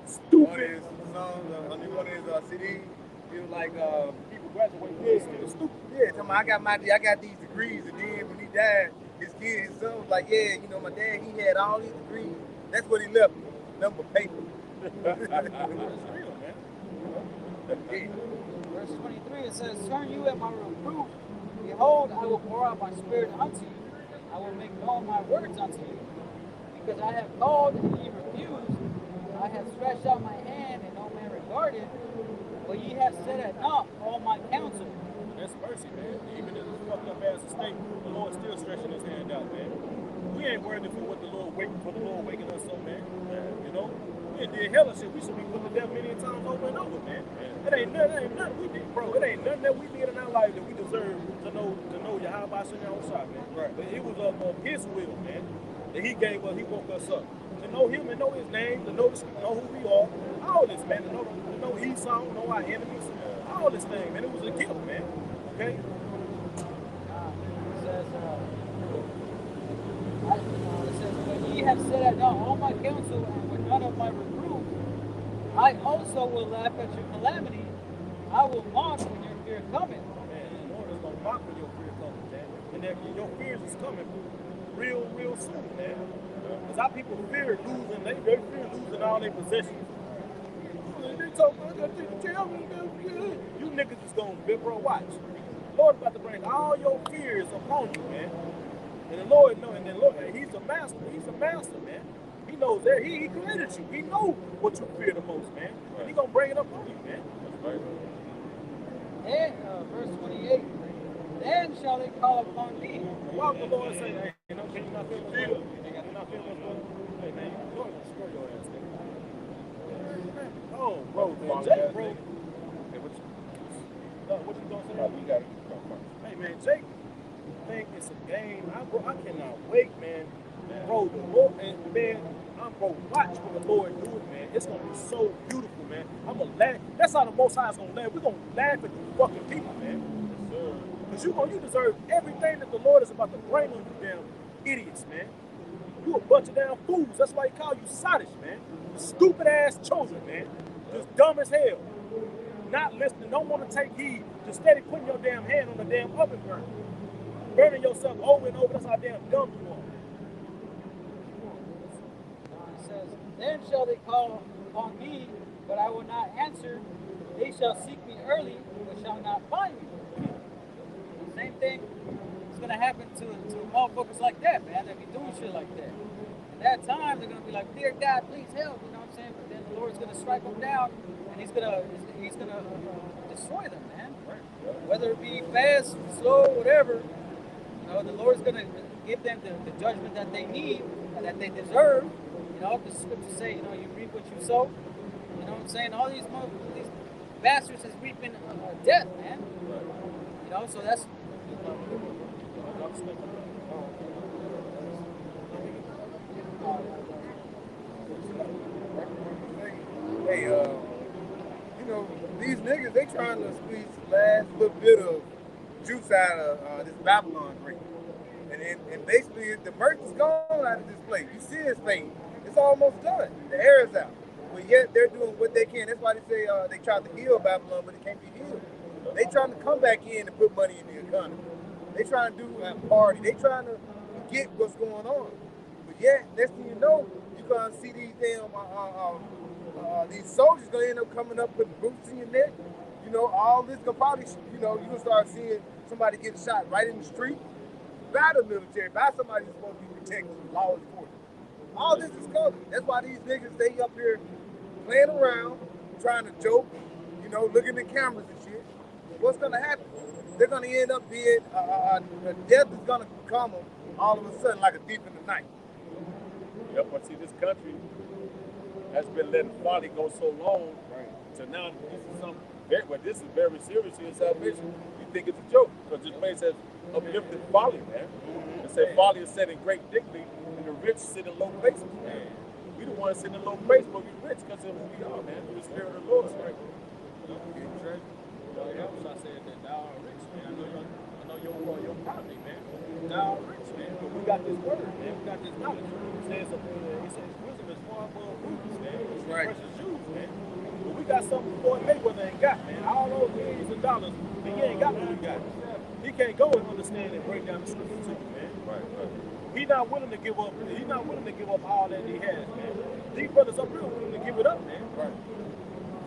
Stupid. one of his songs, one of his CDs. He was like, people graduate. Yeah, stupid. Yeah, tell me, I got these degrees, and then when he died, his son was like, yeah, my dad, he had all these degrees. That's what he left me. Number paper. That's real, man. Yeah. Verse 23, it says, turn you at my reproof. Behold, I will pour out my spirit unto you. I will make known my words unto you. Because I have called and ye refused. I have stretched out my hand and no man regarded. But ye have set at naught all my counsel. That's mercy, man. Even in this fucked up ass state, the Lord's still stretching his hand out, man. We ain't worthy for what the Lord waking us up, man. You know? We did hella shit. We should be put to death many times over and over, man. It ain't nothing we did, bro. It ain't nothing that we did in our life that we deserve to know YAHAWASHI and YAHAWASHI, man. Right. But it was of his will, man, that he gave us, he woke us up. To know him and know his name, to know who we are, all this, man. To know Esau, know our enemies, all this thing, man. It was a gift, man. Okay? It says, when ye have set at naught all my counsel and were none of my reproof, I also will laugh at your calamity. I will mock when your fear cometh. Man, the Lord is gonna mock when your fear comes, man. And that your fears is coming real soon, man. Because our people fear losing, they fear losing all their possessions. They talk about that, tell me, you niggas is gonna be, bro, watch. The Lord about to bring all your fears upon you, man. And the Lord know, and then look, he's a master, man. He knows that, he created you. He knows what you fear the most, man. And he gonna bring it up on you, man. That's right. And verse 28, then shall they call upon me. Why would the Lord say, hey, you know, can you not feel what's going on? Can you not feel what's going on? Hey, man, you Lord gonna screw your ass, man. Oh, bro, man, Jake, bro. Hey, what you gonna say? You got it. Hey, man, Jake think it's a game. I cannot wait, man. Bro, the Lord, and man, bro, watch when the Lord do it, man. It's gonna be so beautiful, man. I'm gonna laugh. That's how the Most High is gonna laugh. We're gonna laugh at you fucking people, man. Because you deserve everything that the Lord is about to bring on you damn idiots, man. You a bunch of damn fools. That's why he call you sottish, man. Stupid ass children, man. Just dumb as hell. Not listening, don't want to take heed. Just steady putting your damn hand on the damn oven burner. Burning yourself over and over. That's how damn dumb you are. It says, then shall they call upon me, but I will not answer. They shall seek me early, but shall not find me. Same thing is going to happen to motherfuckers like that, man. They be doing shit like that. At that time, they're going to be like, dear God, please help. You know what I'm saying? But then the Lord's going to strike them down, and he's gonna destroy them, man. Whether it be fast, slow, whatever, you know, the Lord's going to give them the judgment that they need and that they deserve. You know, the scriptures say, you know, you reap what you sow. You know what I'm saying? All these bastards is reaping death, man. You know, so that's. Hey, you know, these niggas, they trying to squeeze the last little bit of juice out of this Babylon grape. And basically, the merch is gone out of this place. You see his face. It's almost done. The air is out. But yet, they're doing what they can. That's why they say they tried to heal Babylon, but it can't be healed. They trying to come back in and put money in the economy. They trying to do a party. They trying to forget what's going on. But yet, next thing you know, you're going to see these damn, these soldiers going to end up coming up putting boots in your neck. You know, all this going to probably, you know, you're going to start seeing somebody get shot right in the street by the military, by somebody who's supposed to be protecting law enforcement. All this is coming. That's why these niggas, they up here playing around, trying to joke, you know, looking at cameras and shit. What's going to happen? They're going to end up being, death is going to come all of a sudden like a thief in the night. Yep, but see, this country has been letting folly go so long, right? So now this is very serious in salvation. You think it's a joke, because this place has uplifted folly, man. It said folly is set in great dignity, and the rich sit in low places, man. We the ones sitting in low places, but we rich because of who we are, man. Through the Spirit of the Lord, right? I said that thou art rich, man. I know your property, man. Thou art rich, man. But we got this word, man. We got this knowledge. It says wisdom is far above rubies, man. It's precious jewels, man. But we got something Floyd Mayweather ain't got, man. All those millions of dollars, but he ain't got what we got. He can't go and understand and break down the scripture to you, man. Right. He's not willing to give up. He's not willing to give up all that he has, man. These brothers are real willing to give it up, man. Right.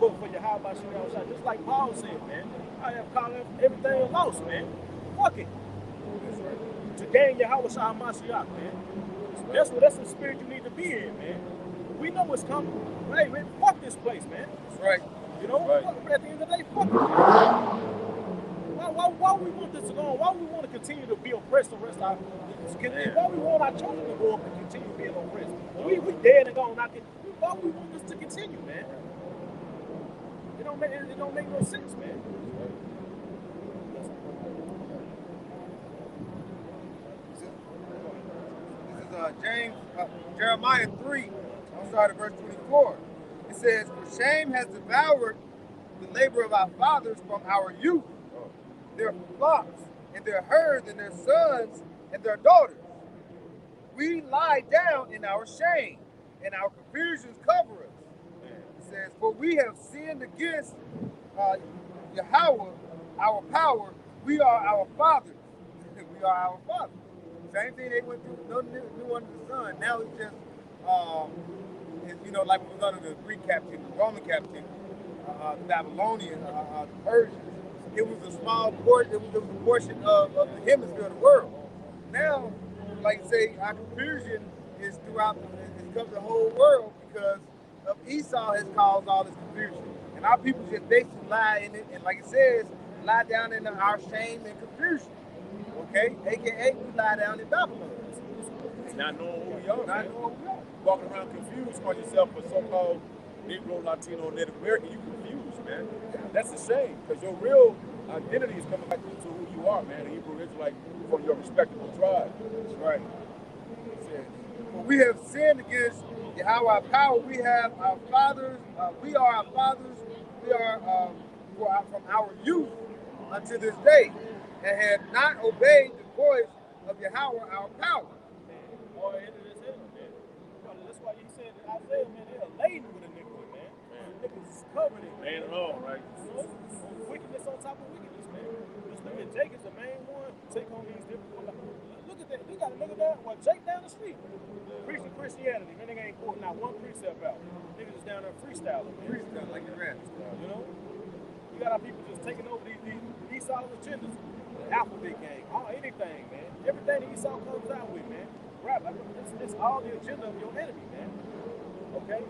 but for YAHAWASHI, just like Paul said, man. I have called everything lost, man. Fuck it. To gain YAHAWASHI Mashiach, man. That's the spirit you need to be in, man. We know what's coming. Hey, man, fuck this place, man. That's right. You know, Right. at the end of the day, fuck it. Why we want this to go on? Why we want to continue to be oppressed the rest of our why we want our children to grow up and continue being oppressed? We dead and gone. Why we want this to continue, man? It don't make no sense, man. This is Jeremiah 3. I'm starting at verse 24. It says, "For shame has devoured the labor of our fathers from our youth, their flocks and their herds and their sons and their daughters. We lie down in our shame, and our confusions cover us." It says, "For we have sinned against Yahawah, our power. We are our fathers." We are our fathers. Same thing they went through, no new under the sun. Now it's just, like we was under the Greek captivity, the Roman captivity, the Babylonian, the Persians. It was a small portion. It was a portion of the hemisphere of the world. Now, like I say, our confusion is throughout. It covers the whole world because of Esau has caused all this confusion, and our people just basically lie in it, and like it says, lie down in our shame and confusion. Okay, AKA we lie down in Babylon. Not knowing who we are. Not knowing who we are. Walking around confused, calling yourself a so-called Negro, Latino, Native American, you confused, man. That's a shame, because your real identity is coming back to who you are, man. A Hebrew Israelite from your respectable tribe. That's right. For we have sinned against Yahawah power. We have our fathers. We are our fathers. We are from our youth unto this day, and have not obeyed the voice of Yahawah our power. Boy, it is hell, man. That's why he said in Isaiah, man, they are laden with iniquity, man. Niggas is covered in, Laying it on, right? wickedness on top of wickedness, man. Just look at Jake is the main one. Take on these different. Look at that. You got a nigga down. Well, Jake down the street. Preaching Christianity. Man, nigga ain't pulling out one precept out. Niggas is down there freestyling, man. Freestyle like the rap. You know? You got our people just taking over these solid agendas. The alphabet gang. Anything, man. Everything that Esau comes out with, man. Rap, it's all the agenda of your enemy, man. Okay?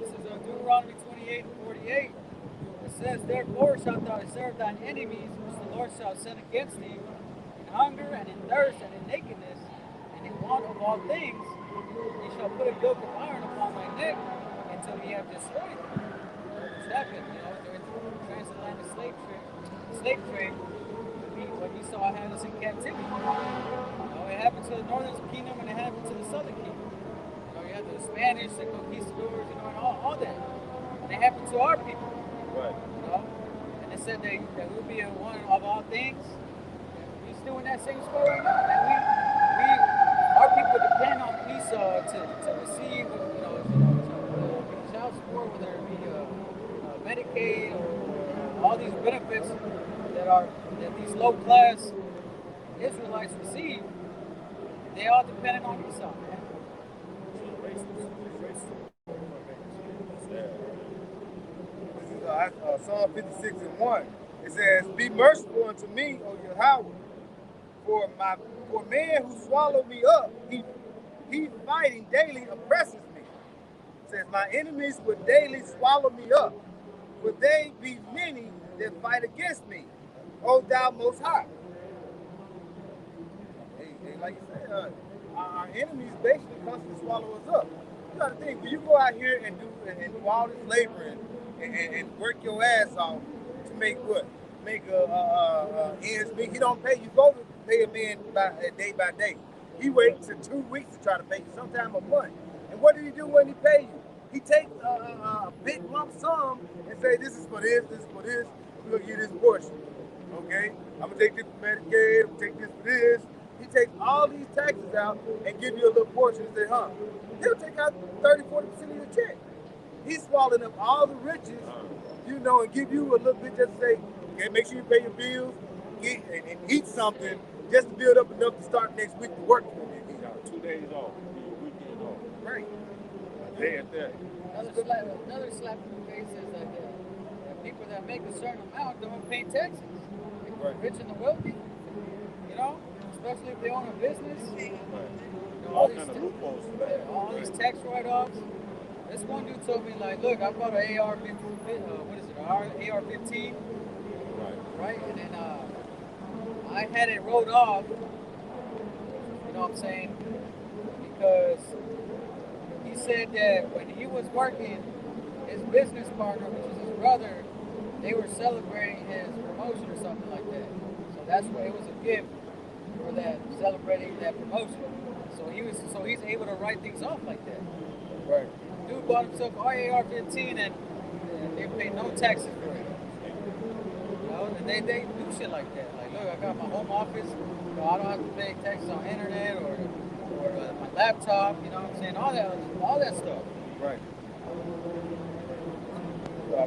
This is Deuteronomy 28:48. It says, "Therefore shalt thou serve thine enemies, which the Lord shall send against thee, in hunger and in thirst and in nakedness and in want of all things. Ye shall put a yoke of iron upon thy neck until ye have destroyed them." This happened, during the transatlantic slave trade. What Esau had us in captivity. It happened to the northern kingdom and it happened to the southern kingdom. You had the Spanish, the conquistadors, and all that. And it happened to our people. Right. And it said that we'll be a one of all things. We're still in that same spot right now. And our people depend on Esau to receive, child support, whether it be Medicaid or all these benefits that these low-class Israelites receive. They all dependent on Esau, man. This is Psalm 56:1. It says, "Be merciful unto me, O Yahawah, for man who swallowed me up, he fighting daily oppresses me." It says, "My enemies would daily swallow me up, for they be many that fight against me, O thou most high." Hey, like you said, our enemies basically constantly swallow us up. You got to think, when you go out here and do all this labor and work your ass off to make what? Make ends meet. He don't pay you. Go to pay a man day by day. He waits to 2 weeks to try to pay you, sometime a month. And what did he do when he pay you? He takes a big lump sum and say, "This is for this, this is for this. We're gonna give you this portion. Okay, I'm gonna take this for Medicaid, I'm gonna take this for this." He takes all these taxes out and give you a little portion and say, he'll take out 30-40% of your check. He's swallowing up all the riches, and give you a little bit just to say, okay, make sure you pay your bills, and eat something just to build up enough to start next week to work for you. 2 days off, weekend off. Right. Hey, at that. Another slap in the face is like people that make a certain amount don't pay taxes. Like the rich and the wealthy, you know, especially if they own a business. You know, All kind of loopholes. all these tax write-offs. This one dude told me like, look, I bought an AR-15, what is it, AR-15, right? And then I had it rolled off. You know what I'm saying? Because he said that when he was working, his business partner, which is his brother, they were celebrating his promotion or something like that. So that's why it was a gift for that, celebrating that promotion. So he's able to write things off like that. Right. Dude bought himself an AR-15 and they paid no taxes for it. You know, and they do shit like that. Like, look, I got my home office, so I don't have to pay taxes on internet or my laptop. You know what I'm saying? All that stuff. Right.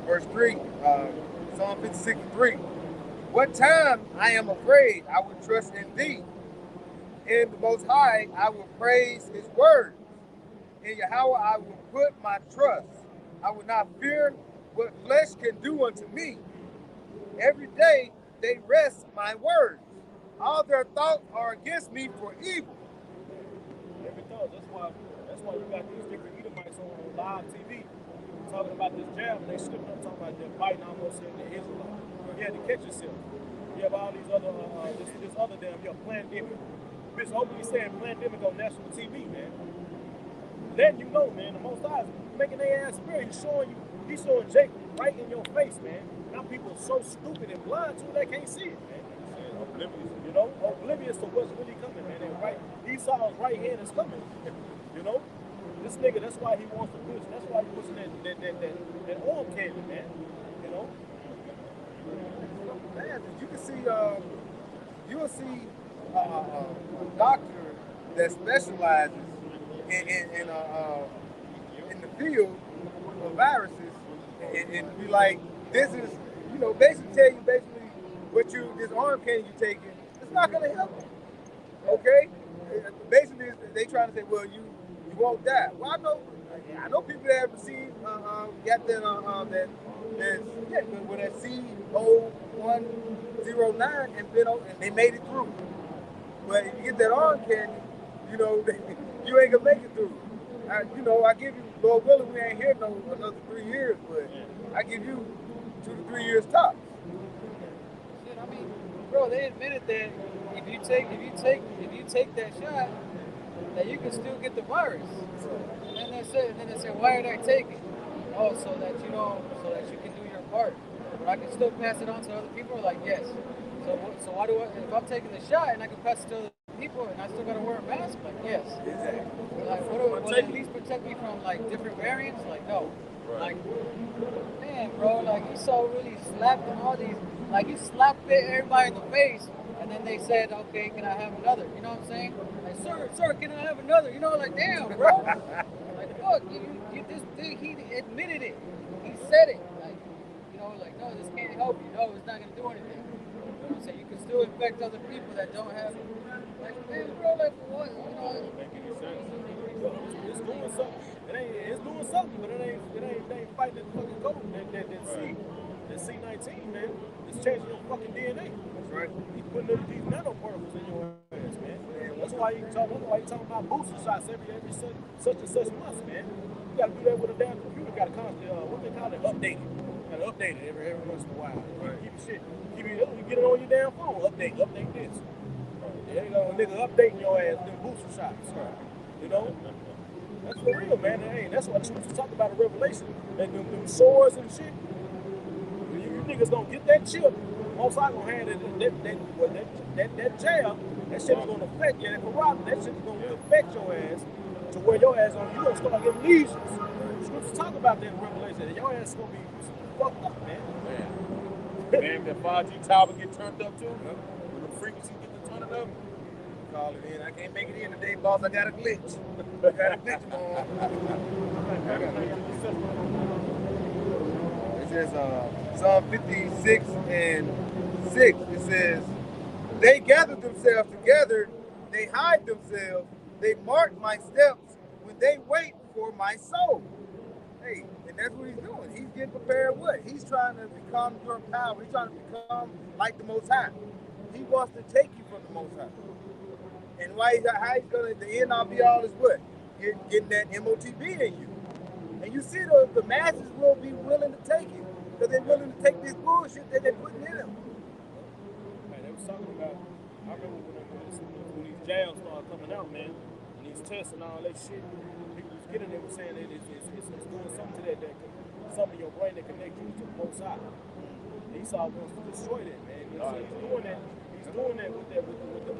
Verse 3, Psalm 56:3. What time I am afraid, I will trust in thee. In the Most High, I will praise his word. In Yahawah, I will put my trust. I will not fear what flesh can do unto me. Every day they rest my words. All their thoughts are against me for evil. Every thought. That's why you got these different Edomites on live TV talking about this jab, and they slipping up talking about them fighting almost in the Israelites. You had to catch yourself. You have all these other, this other damn, pandemic. Bitch openly saying pandemic on national TV, man. Letting you know, man, the Most High is making their ass spirit. He's showing Jacob right in your face, man. Now people are so stupid and blind to it, they can't see it, man. Oblivious to what's really coming, man. And right, Esau's right hand is coming. You know? This nigga, that's why he wants to push. That's why he's pushing that oil cannon, man. You know? Man, you can see, you'll see a doctor that specializes in the field of viruses and be like, this is, you know, basically tell you what this arm cannon you're taking, it's not going to help you. Okay? Basically, they trying to say, well, you won't die. Well, I know people that have received, got that with that C0109 and they made it through. But if you get that arm candy, you know, you ain't gonna make it through. I give you, Lord willing, we ain't here another 3 years, but I give you 2 to 3 years tops. Shit, I mean, bro, they admitted that if you take that shot, that you can still get the virus. And then they said, why did I take it? Oh, so that you can do your part. But I can still pass it on to other people? Like, yes. So why if I'm taking the shot and I can pass it to other people and I still gotta wear a mask? Like, yes. Exactly. Like, will it at least protect me from like different variants? Like, no. Right. Like, man, bro, like Esau really slapped them all these, like he slapped everybody in the face. And then they said, okay, can I have another? You know what I'm saying? Like, sir, can I have another? You know, like, damn, bro. Like, fuck, he admitted it. He said it. Like, you know, like, no, this can't help you. No, it's not going to do anything. You know what I'm saying? You can still infect other people that don't have, like, man, bro, like, what? You know, it doesn't make any sense. It's doing something. It's doing something, but it ain't fighting that fucking code. That C19, man. It's changing your fucking DNA. That's right. He's putting these nanoparticles in your ass, man. That's why you talking about booster shots every such and such months, man. You gotta do that with a damn computer. You gotta constantly, what they call it, update it. You gotta update it every once in a while. Right. You get it on your damn phone. Update this. There you go, nigga, updating your ass with them booster shots. Right. You know? That's for real, man. That's what you talk about in Revelation. And them swords and shit. You niggas gonna get that chip. Most I gonna have that jab. That shit is gonna affect you. That shit is gonna affect your ass to where your ass you gonna start getting lesions. Scriptures talk about that in Revelation. That your ass is gonna be fucked up, man. Man, that 5G tower get turned up too. When the frequency get to turn it up. Call it in. I can't make it in today, boss. I got a glitch. I got a glitch, man. It says Psalm 56:6. It says, they gather themselves together, they hide themselves, they mark my steps when they wait for my soul. Hey, and that's what he's doing. He's getting prepared what? He's trying to become your power. He's trying to become like the Most High. He wants to take you from the Most High. And how he's gonna, the end all be all is what? Getting that MOTB in you. And you see the masses will be willing to take it. Because they're willing to take this bullshit that they're putting in them. Man, they was talking about, I remember when these jabs started coming out, man, and these tests and all that shit, people was getting, they were saying that it's doing something to that something in your brain that connects you to the Most High. Esau wants to destroy that, man. He's doing that. He's doing that with the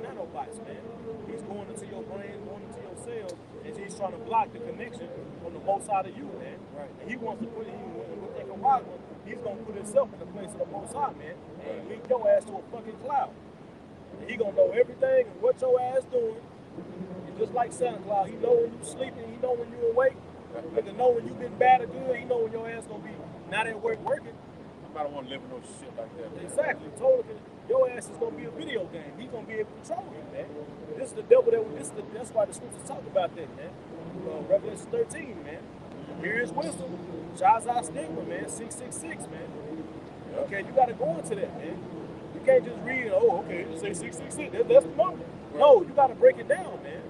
nanobots, man. He's going into your brain, going into your cells, and he's trying to block the connection on the Most High to you, man. Right. And he wants to put it with Nicaragua. He's gonna put himself in the place of the Most High, man, and link your ass to a fucking cloud. And he gonna know everything and what your ass doing. And just like Santa Claus, he know when you sleeping, he know when you awake. He can know when you been bad or good. He know when your ass gonna be not at work working. I don't want to live with no shit like that, man. Exactly. Totally. Your ass is gonna be a video game. He's gonna be able to control you, man. This is the devil that's why the scriptures talk about that, man. Revelation 13, man. Here is wisdom. Shazah stigma, man. 666, man. Okay, you gotta go into that, man. You can't just read, oh, okay, it say 666. That's the number. No, you gotta break it down, man.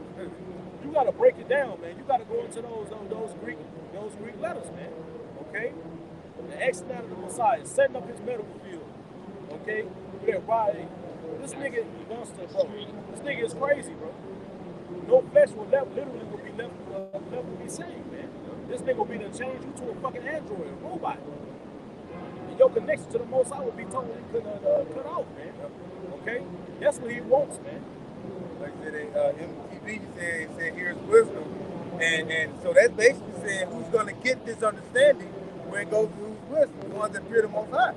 You gotta break it down, man. You gotta go into those Greek letters, man. Okay? The exiting out of the Messiah, setting up his medical field. Okay? Yeah, right. This nigga wants to, bro. This nigga is crazy, bro. No flesh will literally will be left to be saved, man. This nigga will be to change you to a fucking android, a robot. And your connection to the Most High will be totally cut off, man. Okay? That's what he wants, man. Like I said, MTV said here's wisdom. And so that's basically saying who's going to get this understanding when it goes through wisdom, the ones that fear the Most High.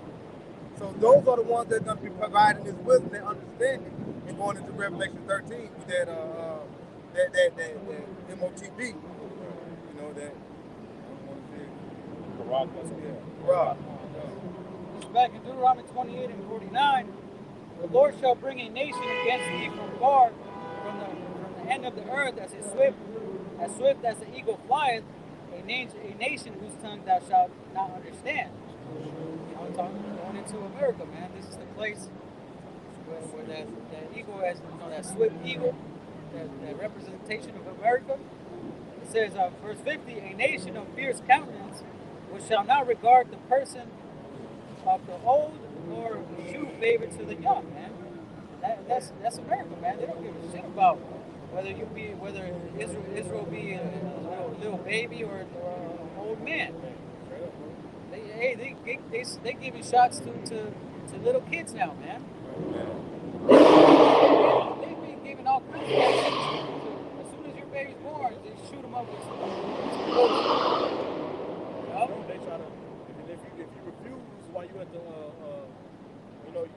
So those are the ones that are going to be providing this wisdom and understanding and going into Revelation 13 with that MOTB. You know that. Right. It's back in Deuteronomy 28 and 49. The Lord shall bring a nation against thee from far, from the end of the earth, as swift as the eagle flieth, a nation whose tongue thou shalt not understand. You know, going into America, man. This is the place where that eagle has, you know, that swift eagle, that representation of America. It says, verse 50, a nation of fierce countenance, which shall not regard the person of the old, nor shew favor to the young, man. That's America, man. They don't give a shit about whether Israel be a little baby or an old man. They giving shots to little kids now, man. They've been giving all kinds of shots. As soon as your baby's born, they shoot them up with some bullshit. They try to, if you refuse while you at the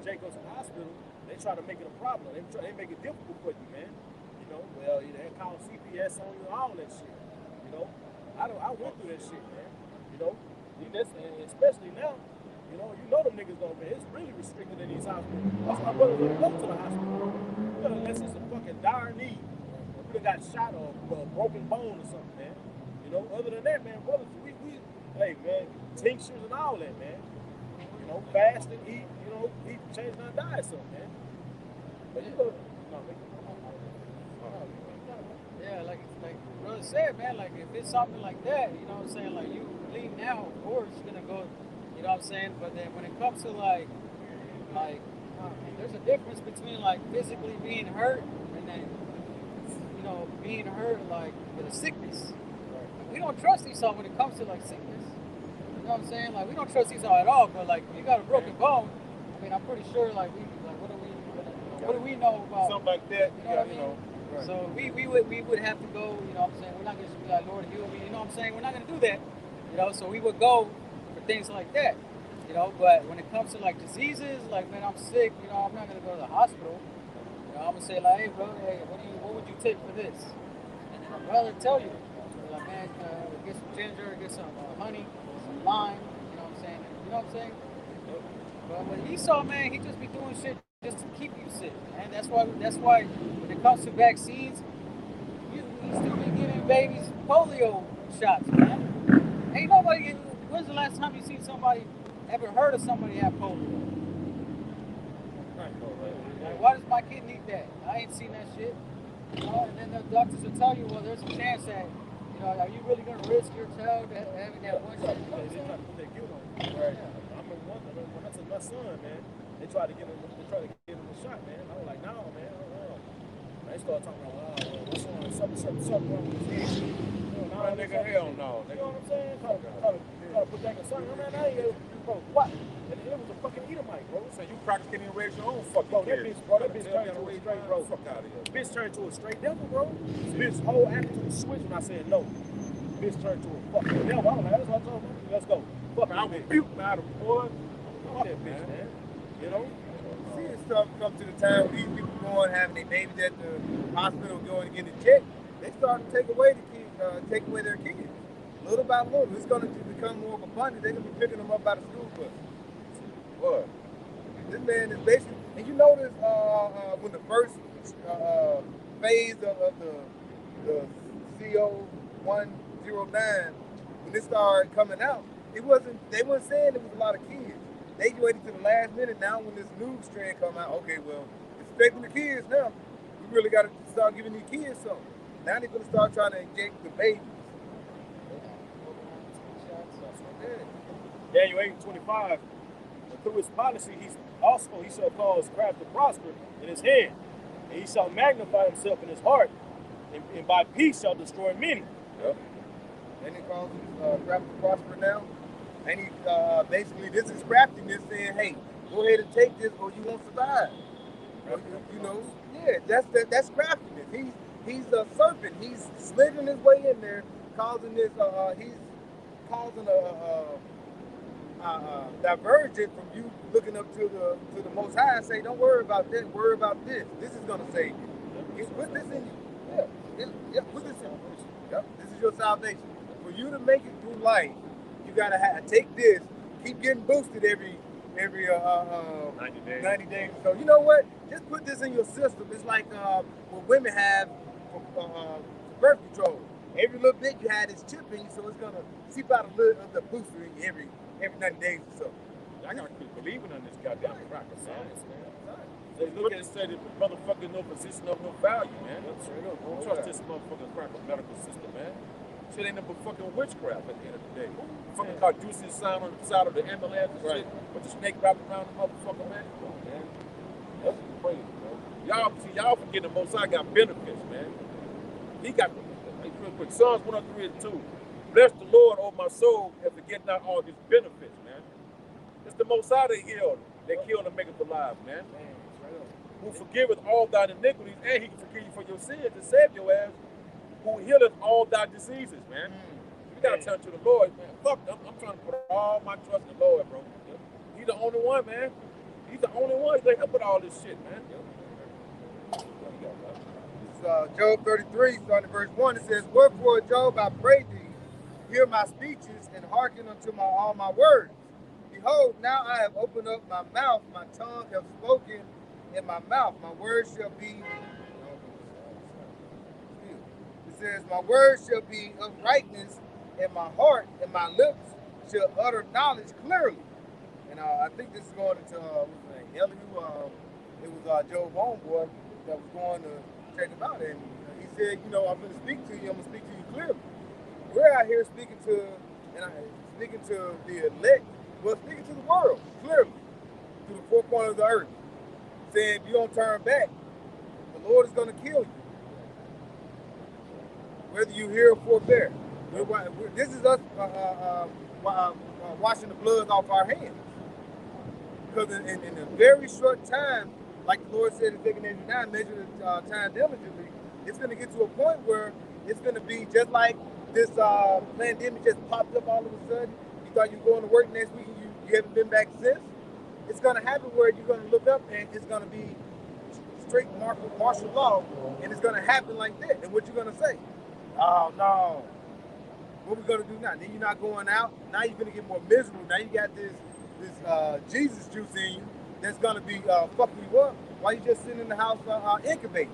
Jacob's hospital, they try to make it a problem. They make it difficult for you, man. You know, well, they call CPS on you, all that shit. You know, I went through that shit, man. You know, especially now. You know them niggas don't, man. It's really restricted in these hospitals. That's why brothers don't go to the hospital. You know, unless it's a fucking dire need. You done got shot or a broken bone or something, man. You know, other than that, man, brothers, we hey, man, tinctures and all that, man. You know, fast and eat, you know, change our diet something, man. But you know, yeah, like brother said, man, like if it's something like that, you know what I'm saying, like you leave now, of course, you're gonna go, you know what I'm saying, but then when it comes to like there's a difference between like physically being hurt and then, you know, being hurt like with a sickness. We don't trust Esau when it comes to like sickness. You know what I'm saying? Like we don't trust Esau at all, but like if you got a broken bone, I mean I'm pretty sure like what do we know about something like that? You know what I mean? Right. So we would have to go, you know what I'm saying? We're not gonna just be like, Lord, heal me, you know what I'm saying? We're not gonna do that. You know, so we would go for things like that. You know, but when it comes to like diseases, like man, I'm sick, you know, I'm not gonna go to the hospital. You know, I'm gonna say like, hey bro, hey, what would you take for this? And then I'd rather tell you. Like, man, get some ginger, get some honey, some lime, you know what I'm saying? You know what I'm saying? But with Esau, man, he just be doing shit just to keep you sick, man. That's why when it comes to vaccines, you still be giving babies polio shots, man. Ain't nobody getting. When's the last time you seen somebody ever heard of somebody have polio? Like, why does my kid need that? I ain't seen that shit. You know, and then the doctors will tell you, well, there's a chance that, you know, are you really going to risk your child having that one shit? You know what I'm saying? They guilt on you. Right. I remember one time when I took my son, man, they tried to give him a shot, man. I was like, no, man. They started talking about, what's wrong? Something wrong with his head. You know, Nah, nigga, hell no. You know what I'm saying? Try to put that concern. Man, I ain't bro, what? And it was a fucking Edomite, bro. So you practically can raise your own fucking Bro, that kids. bitch, bro, that bitch turned into a straight, bro. Fuck out of here. Bitch turned to a straight devil, bro. Bitch whole attitude switched when I said no. Bitch turned to a fucking devil. I was like, that's what I told him. Let's go. Fuck, I was puke out of boy. Fuck that bitch, man. You know? See, it's starting to come to the time where these people going having their babies at the hospital going to get it checked. They start to take away their kids. Little by little, it's going to become more of a abundance. They're going to be picking them up by the school bus. What? This man is basically, and you notice when the first phase of the CO 109, when it started coming out, they wasn't saying there was a lot of kids. They waited to the last minute. Now when this new strand come out, okay, well, it's affecting the kids now. We really got to start giving these kids something. Now they're going to start trying to inject the babies. Daniel 8:25. And through his policy, he shall cause craft to prosper in his hand, and he shall magnify himself in his heart, and by peace shall destroy many. Yep. And he calls craft to prosper now. And he basically, this is craftiness saying, hey, go ahead and take this or you won't survive. You know, yeah, that's craftiness. He's a serpent. He's slithering his way in there, causing this. He's causing a divergent from you looking up to the Most High and say, don't worry about that. Worry about this. This is gonna save you. Put this in you. Yeah. Put this in you. Yep. This is your salvation. For you to make it through life, you gotta take this. Keep getting boosted every 90 days. So you know what? Just put this in your system. It's like what women have for birth control. Every little bit you had this chip in you, so it's gonna seep out a little of the booster in you every 90 days or so. I gotta keep believing in this goddamn crack of science, man. They look at it and say that the motherfucker no position of no value, man. Don't trust this motherfucking crack of medical system, man. Shit ain't nothing but fucking witchcraft at the end of the day. Fucking Carducean sign on the side of the ambulance and shit with the snake wrapped around the motherfucker, man. Come on, man. That's crazy, bro. Y'all forgetting the Most High got benefits, man. He got, real quick, Psalms 103 and 2. Bless the Lord, O my soul, and forget not all his benefits, man. It's the Most High that healed, that killed and make us alive, man. Who forgiveth all thy iniquities, and he can forgive you for your sins and save your ass. Who healeth all thy diseases, man. You gotta turn to the Lord, man. Fuck, I'm trying to put all my trust in the Lord, bro. He's the only one, man. He's the only one that can put all this shit, man. Job 33, starting at verse 1, it says, wherefore, Job, I pray thee, hear my speeches, and hearken unto all my words. Behold, now I have opened up my mouth, my tongue have spoken in my mouth. My words shall be, it says, my words shall be uprightness in my heart, and my lips shall utter knowledge clearly. And I think this is going into, what's his name? Elihu, it was Job's homeboy that was going to check him out, and he said, you know, I'm going to speak to you. I'm going to speak to you clearly. We're out here speaking to the elect, well, speaking to the world clearly, to the four corners of the earth, saying, if you don't turn back, the Lord is going to kill you. Whether you hear or forbear. This is us washing the blood off our hands. Because in a very short time, like the Lord said in Ezekiel 89, measure the time diligently, it's going to get to a point where it's going to be just like this pandemic just popped up all of a sudden. You thought you were going to work next week and you haven't been back since. It's going to happen where you're going to look up and it's going to be strict martial law, and it's going to happen like that. And what you're going to say? Oh, no. What we going to do now? Then you're not going out. Now you're going to get more miserable. Now you got this Jesus juice in you that's going to be fucking you up while you just sitting in the house incubating.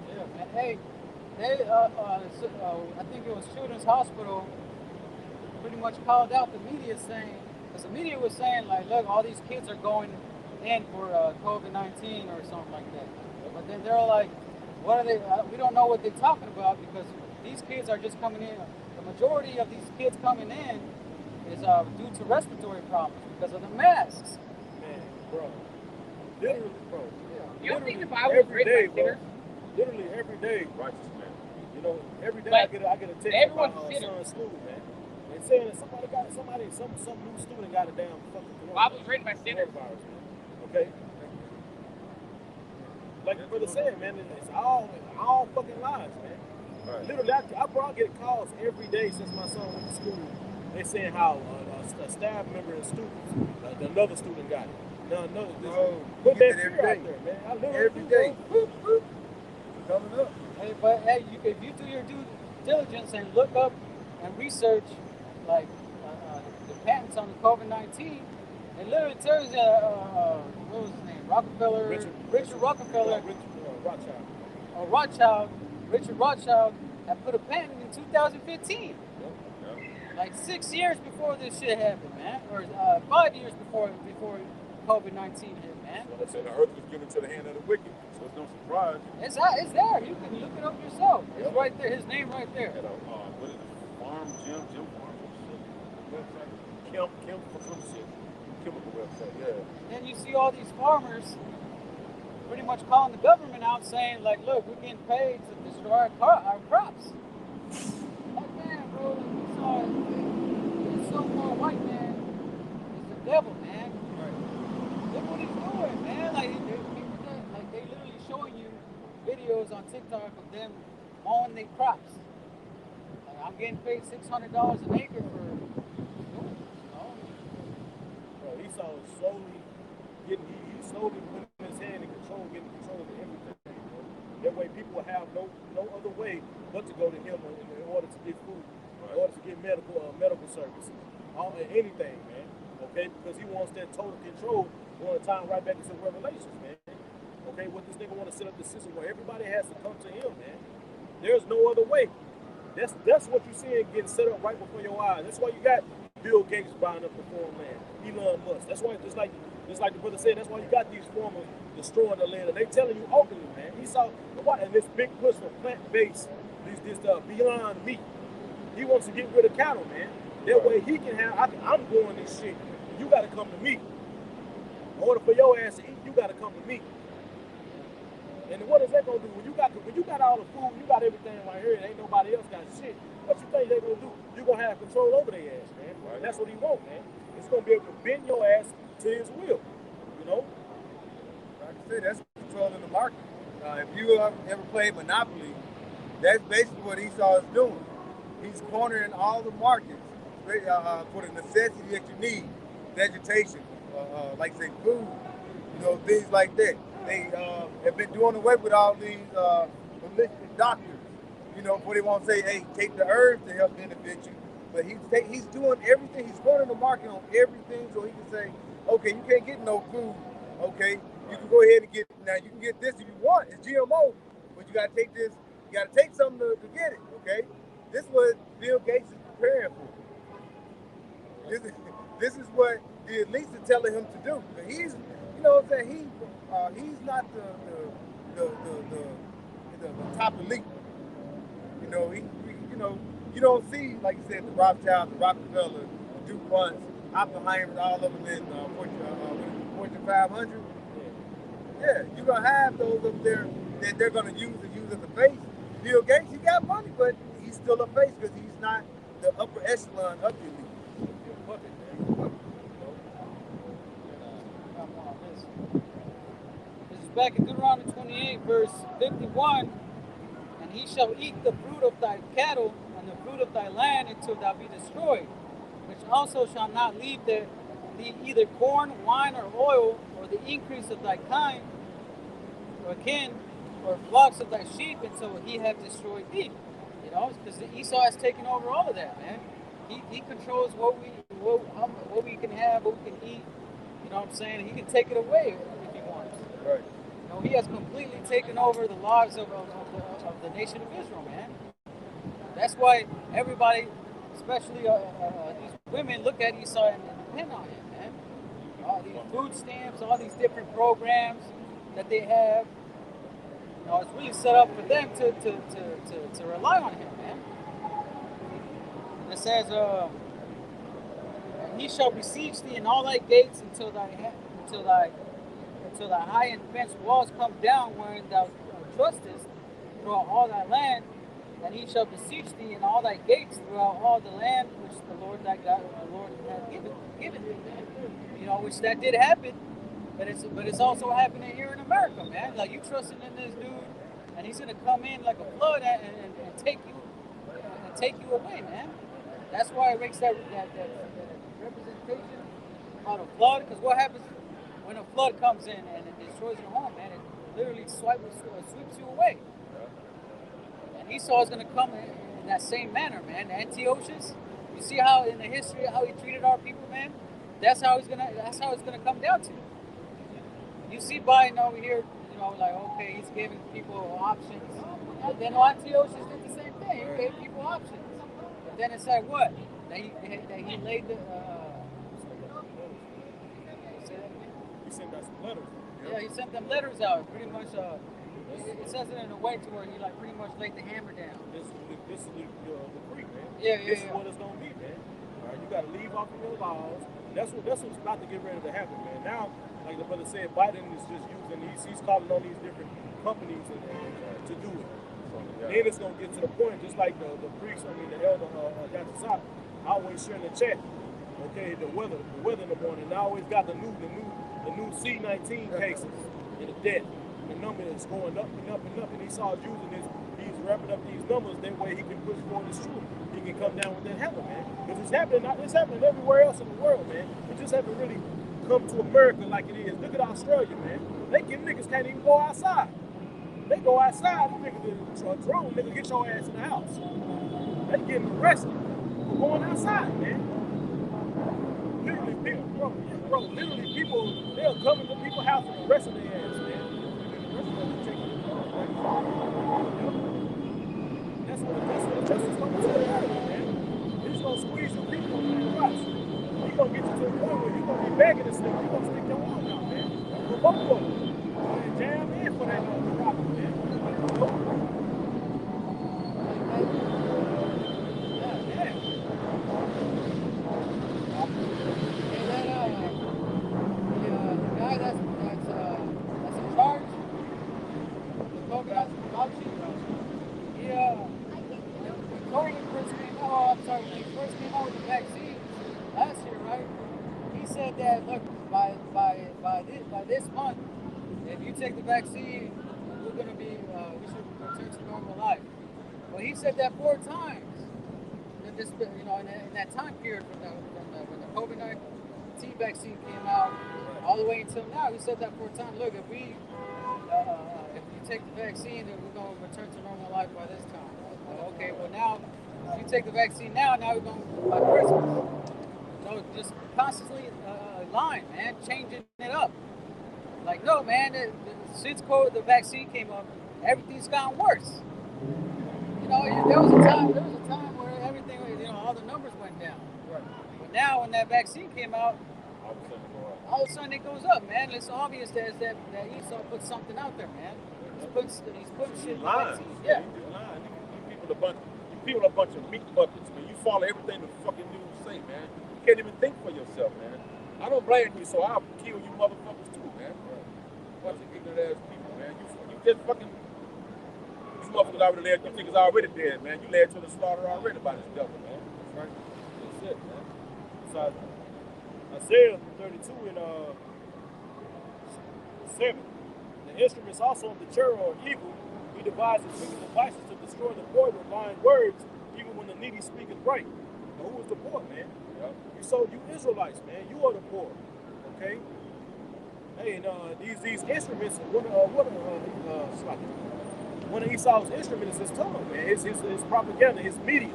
Yeah, man. Hey, I think it was Children's Hospital pretty much called out the media saying, because the media was saying like, look, all these kids are going in for COVID-19 or something like that. But then they're like, what are they? We don't know what they're talking about because these kids are just coming in. The majority of these kids coming in is due to respiratory problems because of the masks. Man, bro. Literally, bro. You don't think the Bible was every written day, by bro. sinners? Literally every day. Righteous man. You know, every day But I get a text everyone's about a sinner. son's school, man. And saying that some new student got a damn fucking The Bible was written by sinners. coronavirus, man. Okay? Like the brother said, man, it's all fucking lies, man. Right. Literally, I get calls every day since my son went to school. They saying how a staff member and students, another student got it. Put that fear out there, man. I literally Every day. Coming up. Hey, but hey, if you do your due diligence and look up and research like the patents on the COVID-19, it literally tells you what was his name? Rockefeller, Richard Rockefeller, Rothschild. Richard Rothschild had put a patent in 2015. Like 6 years before this shit happened, man, or 5 years before COVID-19 hit, man. Well, they say the earth was given to the hand of the wicked, so it's no surprise. It's there. You can look it up yourself. It's right there. His name right there. At what is it? Farm Jim Farm website. Kim for some shit. Chemical website. Yeah. And you see all these farmers pretty much calling the government out, saying like, "Look, we're getting paid to destroy our crops." Like, man, bro, like, we saw this so-called white man is the devil, man. Look what he's doing, man. Like, they literally showing you videos on TikTok of them mowing their crops. Like, I'm getting paid $600 an acre for doing it, you know? Bro, Esau is slowly he's slowly putting his hand in control, getting control of everything. Bro. That way people will have no other way but to go to him in order to get food, in order to get medical services, anything, man. Okay, because he wants that total control. We want to tie him right back into Revelations, man. Okay, what this nigga want to set up the system where everybody has to come to him, man. There's no other way. That's what you're seeing getting set up right before your eyes. That's why you got Bill Gates buying up the foreign land, Elon Musk. That's why, just like the brother said, that's why you got these farmers destroying the land. And they telling you openly, man. And this big push for plant-based, this Beyond Meat. He wants to get rid of cattle, man. That way he can have, I'm doing this shit. You got to come to me. In order for your ass to eat, you got to come to me. And what is that gonna do? When you got all the food, you got everything right here, and ain't nobody else got shit. What you think they gonna do? You gonna have control over their ass, man. Right. That's what he want, man. It's gonna be able to bend your ass to his will. You know? Like I said, that's controlling the market. If you ever played Monopoly, that's basically what Esau is doing. He's cornering all the markets for the necessity that you need, vegetation, like say food, things like that. They have been doing away with all these holistic doctors, where they won't say, hey, take the herbs to help benefit you. But he's doing everything. He's cornering the market on everything so he can say, okay, you can't get no food. Okay, you can go ahead and you can get this if you want. It's GMO, but you got to take this. You got to take something to get it. Okay, this is what Bill Gates is preparing for. This is what the elites are telling him to do. But he's, he's not the top elite. You don't see, like you said, the Rothschild, the Rockefeller, the DuPonts, Oppenheimers, all of them in Fortune 500. Yeah, you're gonna have those up there that they're gonna use as a face. Bill Gates, he got money, but he's still a face because he's not the upper echelon of the elite. This is back in Deuteronomy 28, verse 51. And he shall eat the fruit of thy cattle and the fruit of thy land until thou be destroyed, which also shall not leave thee either corn, wine, or oil, or the increase of thy kind, or kin, or flocks of thy sheep until he have destroyed thee. Because Esau has taken over all of that, man. He controls what we can have, what we can eat. You know what I'm saying? He can take it away if he wants. Right. He has completely taken over the lives of of the nation of Israel, man. That's why everybody, especially these women, look at Esau and depend on him, man. All these food stamps, all these different programs that they have, it's really set up for them to rely on him, man. It says, "He shall besiege thee in all thy gates until thy high and fenced walls come down, wherein thou trustest throughout all thy land. And he shall beseech thee in all thy gates throughout all the land which the Lord thy God, the Lord hath given thee." Which that did happen, but it's also happening here in America, man. Like, you trusting in this dude, and he's gonna come in like a flood and take you away, man. That's why it makes that representation about a flood. Because what happens when a flood comes in and it destroys your home, man? It literally sweeps you away. And Esau is going to come in that same manner, man. Antiochus, you see how in the history how he treated our people, man. That's how it's gonna come down to. You see Biden over here, like, okay, he's giving people options. And then Antiochus did the same thing. He gave people options. But then it's like what? That he laid the. He sent us some letters. Yeah, he sent them letters out. Pretty much, it says it in a way to where he like pretty much laid the hammer down. This is the creek, man. Yeah. This is what it's gonna be, man. All right, you gotta leave off of your laws. That's what's about to get ready to happen, man. Now, like the brother said, Biden is just using he's calling on these different companies to do it. Then it's gonna get to the point, just like the priest, the elder Yatsasop, always sharing the chat. Okay, the weather in the morning. I always got the new C-19 cases and the death. The number is going up and up and up, and Esau's using this. He's wrapping up these numbers. That way he can push forward his truth. He can come down with that hammer, man. Because it's happening everywhere else in the world, man. It just haven't really come to America like it is. Look at Australia, man. Niggas can't even go outside. They go outside, niggas drone, nigga, get your ass in the house. They getting arrested for going outside, man. Literally, people, they'll come into people's house and arresting their ass, man. That's what's going to happen, man. He's going to squeeze your people, man. Watch. He's going to get you to the point where you're going to be begging this thing. You're going to stick your arm out, man. For both of them. And jam in for that problem, man. This month, if you take the vaccine, we should return to normal life. Well, he said that 4 times. In that time period when the COVID-19 vaccine came out, all the way until now, he said that 4 times. Look, if you take the vaccine, then we're going to return to normal life by this time. Okay, well now, if you take the vaccine now we're going to by Christmas. So just constantly lying, man, changing it up. Like, no, man, since the vaccine came up, everything's gotten worse. There was a time where everything, all the numbers went down. Right. But now, when that vaccine came out, all of a sudden it goes up, man. It's obvious that Esau put something out there, man. He's putting shit in the vaccine. Yeah. He's lying. You people a bunch of meat buckets, man. You follow everything the fucking news say, man. You can't even think for yourself, man. I don't blame you, so I'll kill you motherfuckers too, man. Bunch of ignorant ass people, man. You just fucking. These motherfuckers already led. You niggas already dead, man. You led to the slaughter already by this devil, man. That's right. That's it, man. So Isaiah 32 and 7. The instruments also of the cherub are evil. He devises wicked devices to destroy the poor with lying words, even when the needy speaketh right. Now, who is the poor, man? You Israelites, man. You are the poor. Okay? Hey, and these instruments, one of Esau's instruments is his tongue, man. His propaganda, his media.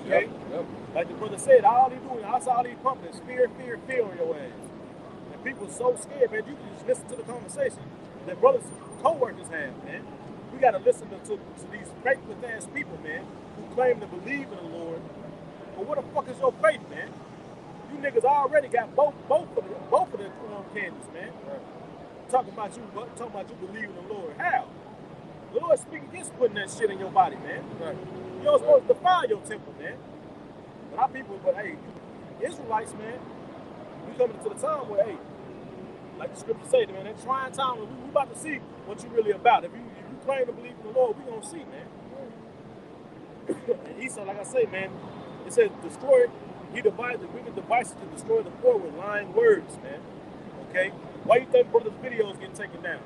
Okay? Yep. Like the brother said, all he doing, all he pumping is fear on your ass. And people are so scared, man. You can just listen to the conversation that brothers, co-workers have, man. We got to listen to these faithless ass people, man, who claim to believe in the Lord. But what the fuck is your faith, man? You niggas already got both of the candles, man. Right. Talking about you believe in the Lord. How? The Lord speak against putting that shit in your body, man. Right. You're supposed to defile your temple, man. But our people, hey, Israelites, man, we coming to the time where, hey, like the scripture say, man, that trying time, we about to see what you really about. If you claim to believe in the Lord, we gonna see, man. And Esau, like I say, man, it says destroy. He devised the wicked devices to destroy the poor with lying words, man. Okay? Why you think brothers' videos getting taken down?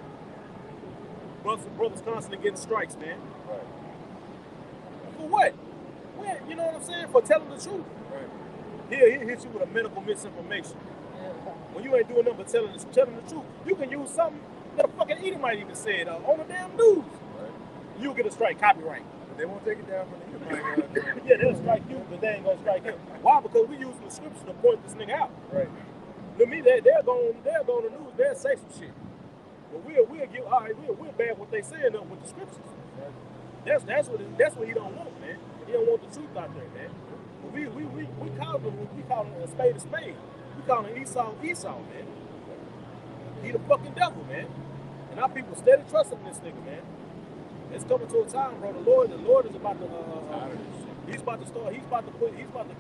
Brothers constantly getting strikes, man. Right. For what? When? You know what I'm saying? For telling the truth. Right. He'll hit you with a medical misinformation. Yeah. When you ain't doing nothing but telling the truth, you can use something that a fucking Edomite even said on the damn news. Right. You'll get a strike, copyright. But they won't take it down from the Edomite. Yeah, they'll strike you, but they ain't gonna strike him. Why? Because we using the scripture to point this nigga out. Right. To me, they're going to the news, they'll say some shit. But we'll give, all right, we'll ban what they saying up with the scriptures. Right. That's what he don't want, man. He don't want the truth out there, man. But we call him a spade a spade. We call him Esau, man. He the fucking devil, man. And our people steady trusting this nigga, man. It's coming to a time, bro. The Lord is about to he's about to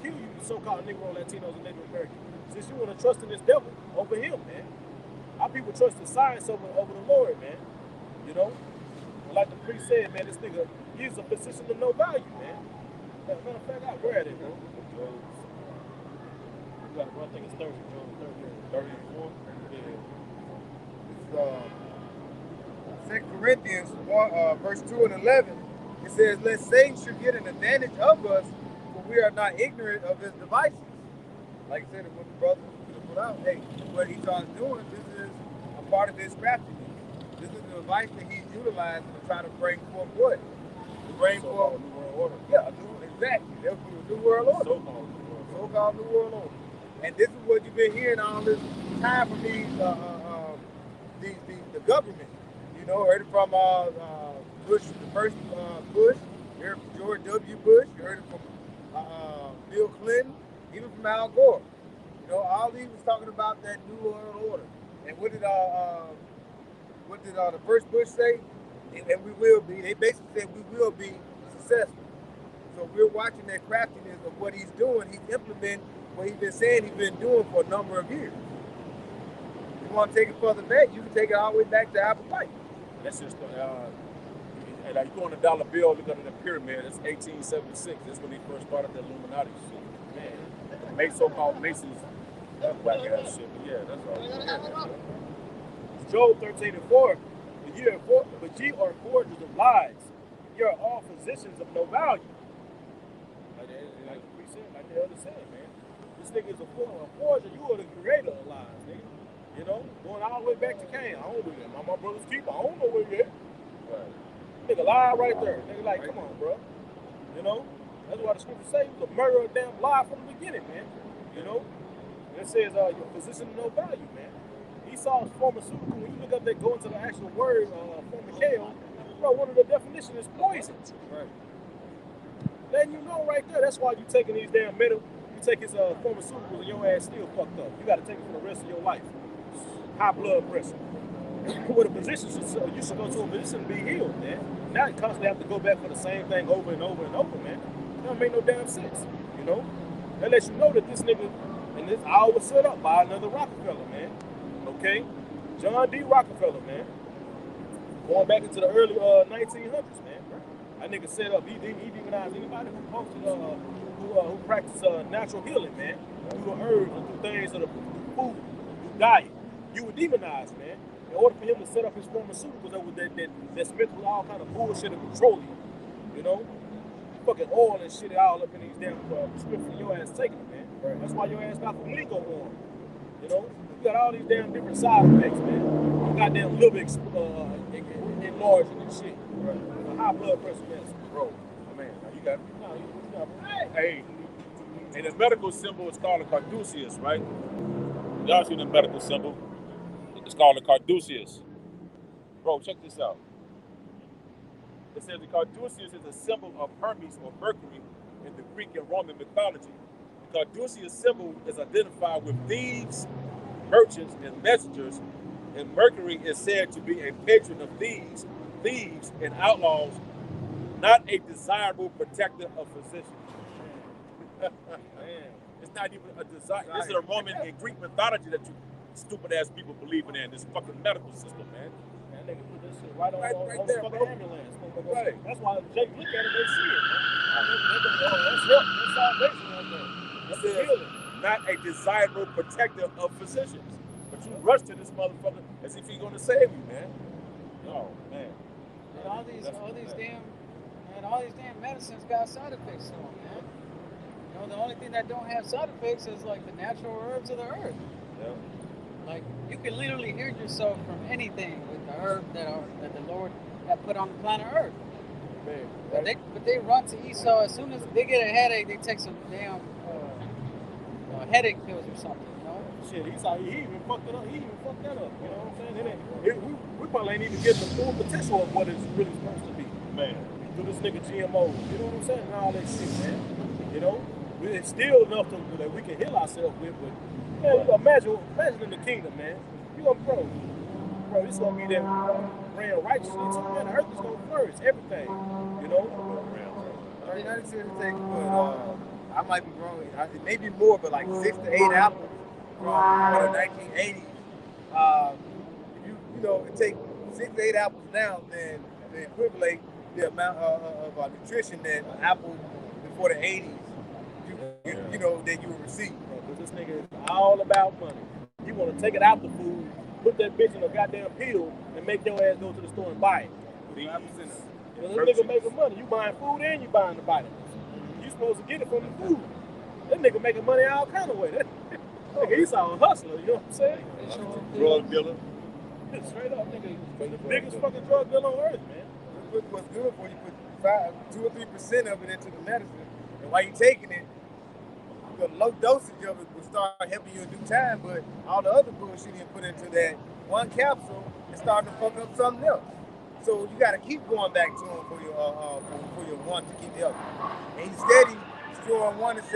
kill you, so-called Negro, Latinos, and Native Americans. Since you want to trust in this devil over him, man. Our people trust the science over the Lord, man. You know? And like the priest said, man, this nigga, he's a physician of no value, man. Matter of fact, I grab it, bro. I think it's 30, Job 34. Yeah. It's 2 Corinthians 1, verse 2 and 11. It says, lest Satan should get an advantage of us, for we are not ignorant of his devices. Like I said, when the brother put out, hey, what he starts doing, this is a part of his craftiness. This is the device that he's utilizing to try to bring forth what? To bring forth a new world order. Yeah, exactly. That's the new world order. So-called new world order. And this is what you've been hearing all this time from the government. You know, heard it from Bush, the first Bush. You heard from George W. Bush. You heard it from Bill Clinton. Even from Al Gore. You know, all these was talking about that new world order. And what did the first Bush say? And we will be. They basically said we will be successful. So we're watching that craftiness of what he's doing. He's implementing what he's been saying he's been doing for a number of years. If you want to take it further back, you can take it all the way back to Apple Pie. That's just like you go on the dollar bill, look at the pyramid. That's 1876. That's when they first started the Illuminati shit. Man, so-called Masons, that whack ass shit. But yeah, that's all. Job 13:4. But ye are forgers of lies. You are all physicians of no value. Like we said, like the other said, man. This nigga is a forger. You are the creator of lies, nigga. You know, going all the way back to Cain. I don't do that. My brother's keeper. I don't know where you're at. Right. Nigga lie right there. Nigga like, come on, bro. You know? That's why the scripture says he was a murderer, damn lie from the beginning, man. You know? And it says your physician of no value, man. Esau's pharmaceutical, when you look up, they go into the actual word pharmacale, bro, one of the definitions is poison. Right. Then you know right there, that's why you taking these damn you take his pharmaceuticals and your ass still fucked up. You got to take it for the rest of your life. High blood pressure. With a physician, you should go to a physician and be healed, man. Now you constantly have to go back for the same thing over and over and over, man. It don't make no damn sense, you know? That lets you know that this nigga, and this all was set up by another Rockefeller, man. Okay? John D. Rockefeller, man. Going back into the early 1900s, man. That nigga set up, he demonized anybody who posted, who practiced natural healing, man. Through the herbs and through things, through food, through diet. You were demonized, man. In order for him to set up his pharmaceuticals that smith with all kind of bullshit and petroleum, you know? Fucking oil and shit all up in these damn prescriptions. Your ass taking it, man. Right. That's why your ass got from legal on. You know? You got all these damn different side effects, man. You got damn liver enlarging and shit. Right. High blood pressure medicine. Bro, man, you got hey, and the medical symbol is called a caduceus, right? Y'all see the medical symbol? It's called a caduceus. Bro, check this out. It says the caduceus is a symbol of Hermes or Mercury in the Greek and Roman mythology. The caduceus symbol is identified with thieves, merchants, and messengers, and Mercury is said to be a patron of thieves and outlaws, not a desirable protector of physicians. Man. It's not even a desire. This is a Roman and Greek mythology that you stupid ass people believing in. This fucking medical system, man. Man, they can put this shit right on Right the there, fucking bro. ambulance. Right. That's why Jake look at it, they see it, man. That's help. That's salvation right there. It That's says, healing. not a desirable protector of physicians. But you rush to this motherfucker as if he's gonna save you, man. Oh man. And all these damn medicines got side effects to them, man. You know, the only thing that don't have side effects is like the natural herbs of the earth. Yeah. Like you can literally heal yourself from anything with the herb that the Lord had put on the planet Earth. Man, But they run to Esau as soon as they get a headache. They take some damn headache pills or something. You know. shit, he even fucked it up. He even fucked that up. You know what I'm saying? We probably ain't even getting the full potential of what it's really supposed to be. Man. Through this nigga GMOs. You know what I'm saying? And all that shit, man. You know? It's still enough that we can heal ourselves with, but man, you imagine in the kingdom, man. You gonna bro, it's gonna be that reign of righteousness. Man, the earth is gonna flourish, everything. You know? I mean, I didn't say it take, but I might be wrong. It may be more, but like 6 to 8 apples from the 1980s. If you know, it take 6 to 8 apples now, then they equivalent the amount of nutrition that an apple before the 80s, you know, that you would receive. Because this nigga is all about money. You want to take it out the food, put that bitch in a goddamn pill, and make your ass go to the store and buy it. You know, this nigga making money. You buying food and you buying the vitamins. You supposed to get it from the food. That nigga making money all kind of way. Nigga, he's a hustler, you know what I'm saying? Drug dealer. Straight up, nigga. The biggest fucking drug dealer on earth, man. What's good for you, put 2 or 3% of it into the medicine, and while you're taking it, the low dosage of it will start helping you in due time, but all the other bullshit you put into that one capsule is starting to fuck up something else. So you got to keep going back to them for your one to keep healthy. And he's steady destroying one and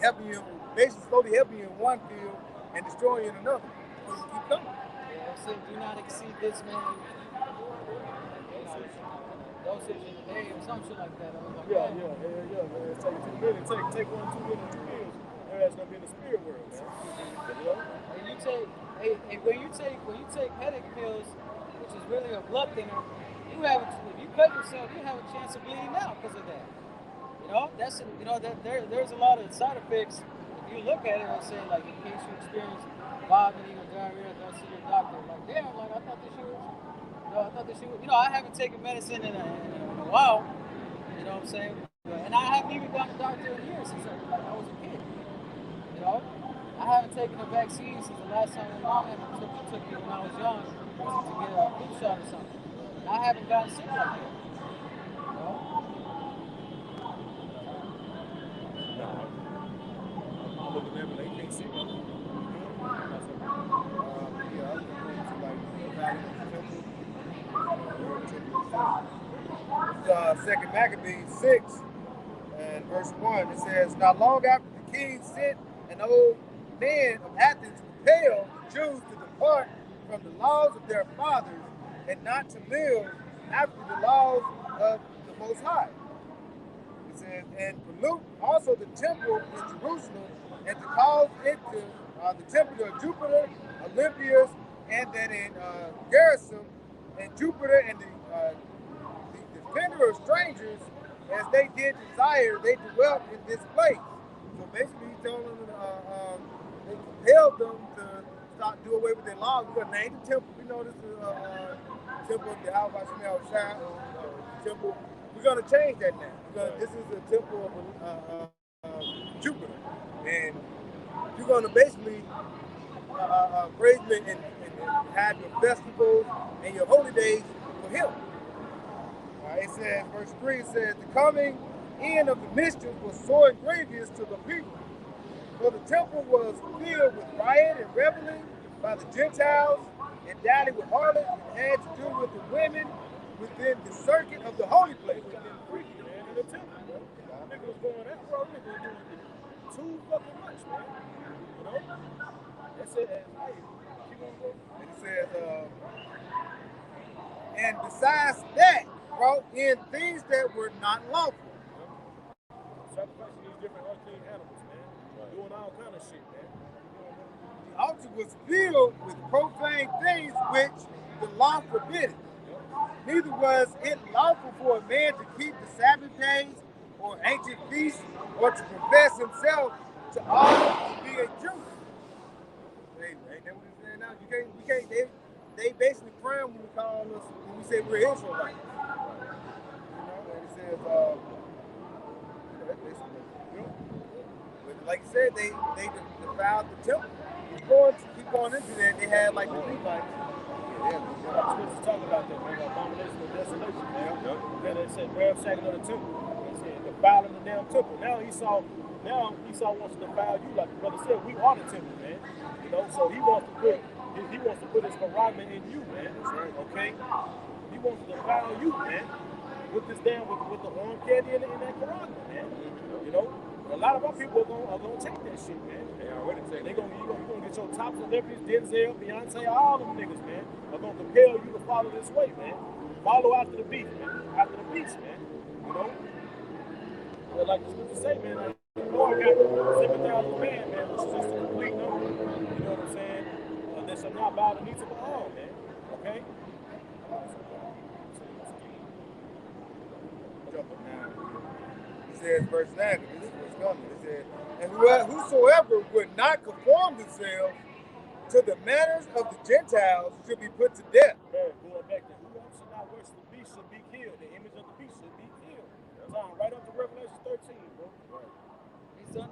helping you, basically slowly helping you in one field and destroying you in another. So you keep coming. Yeah, it said do not exceed this many dosage in a day or some shit like that. I was like, Yeah, man. It's taking too many. Take 1, 2 minutes, 2 pills. That's gonna be in the spirit world, man. You know? when you take headache pills, which is really a blood thinner, if you cut yourself, you have a chance of bleeding out because of that. You know, there's a lot of side effects. If you look at it and say like in case you experience vomiting or diarrhea, go see your doctor. Like, damn, like I thought this shit was, I haven't taken medicine in a while. You know what I'm saying? And I haven't even gone to the doctor in years since I was a kid. You know? I haven't taken a vaccine since the last time my mom took me when I was young to get a flu shot or something. And I haven't gotten sick like that. You know? I'm looking at it, they can't see me. Second Maccabees 6 and verse 1, it says, "Not long after the king sent an old man of Athens to compel the Jews to depart from the laws of their fathers and not to live after the laws of the Most High." It says, "And pollute also the temple in Jerusalem, and to cause it to the temple of Jupiter, Olympius, and that in Gerizim, and Jupiter and the defender of strangers, as they did desire, they dwelt in this place." So basically, he's telling them they compelled them to start do away with their laws. We're gonna name the temple. We know this is temple of YAHAWASHI, SHAM, temple. We're gonna change that now. This is the temple of Jupiter, and you're gonna basically praise him and have your festivals and your holy days for him. It says, verse 3, it says, "The coming in of the mischief was sore and grievous to the people, for the temple was filled with riot and reveling by the Gentiles, and dallied with harlots, and had to do with the women within the circuit of the holy place. They was getting freaky, man, in the temple, bro. Nigga was going out, bro. Nigga was doing too fucking much, man. You know? That's it. Hey, keep on going. And it says, and besides that, brought in things that were not lawful. Sacrificing these different unclean animals, man. Doing all kind of shit, man. The altar was filled with profane things which the law forbidden. Neither was it lawful for a man to keep the Sabbath days or ancient feasts or to profess himself to all to be a Jew. Hey, ain't that what he's saying now? We can't, they basically frown when we call us, when we say we're Israelites. You know, and it says, that's basically, you know, but like you said, they defiled the temple. Keep going into that, they had like the Levites. Yeah, supposed to talk about that, man. Abomination of desolation, man. Then they said ransacking of the temple. They said defiling the damn temple. Now Esau wants to defile you, like the brother said. We are the temple, man. You know, so he wants to put his prerogative in you, man. That's right. Okay? He wants to defile you, man. With this damn with the arm candy in that prerogative, man. You know? A lot of our people are gonna take that shit, man. They already take it. You gonna get your top celebrities, Denzel, Beyonce, all them niggas, man, are gonna compel you to follow this way, man. Follow after the beast, man. After the beast, man. You know? But like the scripture say, man, like the Lord got 7,000 men, man, which is just a complete number. You know what I'm saying? They shall not bow the knee to Baal, man. Okay? Jumping now. It says, verse 9, this is what's coming. It says, and whosoever would not conform themselves to the manners of the Gentiles should be put to death. Man, going back to whoever should not worship the beast should be killed. The image of the beast should be killed. Time right up to Revelation 13, bro. He's done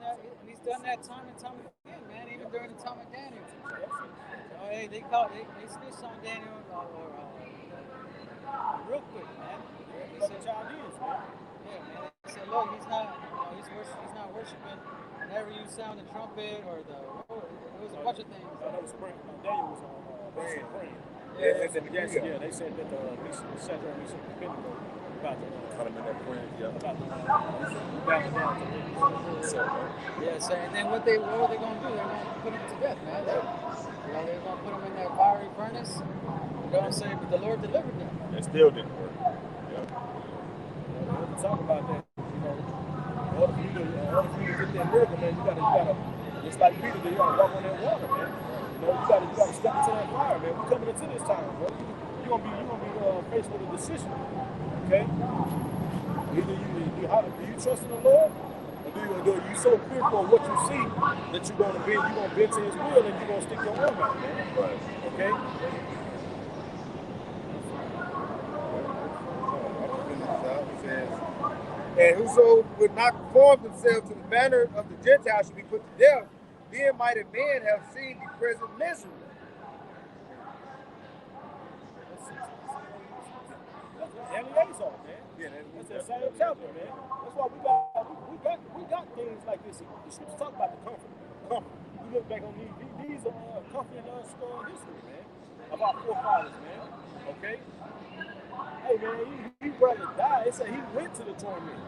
that time and time again, man. Even during the time of Daniel. Oh, hey, they snitched on Daniel real quick, man. He said, Chinese, man. yeah, man. He said, look, he's not worshiping whenever you sound the trumpet or it was a bunch of things. That was spring. Daniel was on praying. Yeah, They said that the Shadrach, Meshach, and Abednego about to Cut him in that praying, yeah. about to bow down to him. Yeah, so and then what were they gonna do? They're gonna put him to death, man. They're gonna put him in that fiery furnace. You know what I'm saying? But the Lord delivered them. It still didn't work. Yeah. We'll talk about that. You know, in order for you to get that miracle, man, you gotta, just like Peter, you gotta walk on that water, man. You know, you gotta step into that fire, man. We're coming into this time, bro. You're gonna be faced with a decision. Okay? Either do you trust in the Lord, or do you so fearful of what you see that you're gonna bend to His will and you're gonna stick your arm out, man. Right. Okay? It says, and whoso would not conform themselves to the manner of the Gentiles should be put to death. Then might a man have seen the present misery. Eleazar, man. Yeah, That's that same chapter, man. That's why we got things like this. The scriptures talk about the comfort. We look back on these are comforting us history, man. Of our forefathers, man. Okay? Hey, man, he brother died. They say he went to the torment.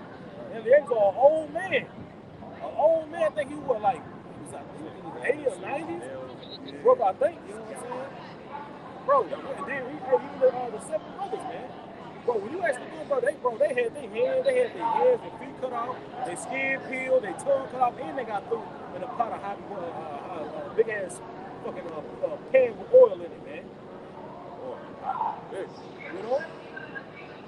Eleazar, an old man. An old man, I think he was like, he was like 80 or 90s. Bro, I think, you know what I'm saying? Bro, and then even the seven brothers, man. Bro, when you actually do it, bro, they had their hands and feet cut off, their skin peeled, their tongue cut off, and they got through in a pot of hot, big ass fucking pan with oil in it, man. You know?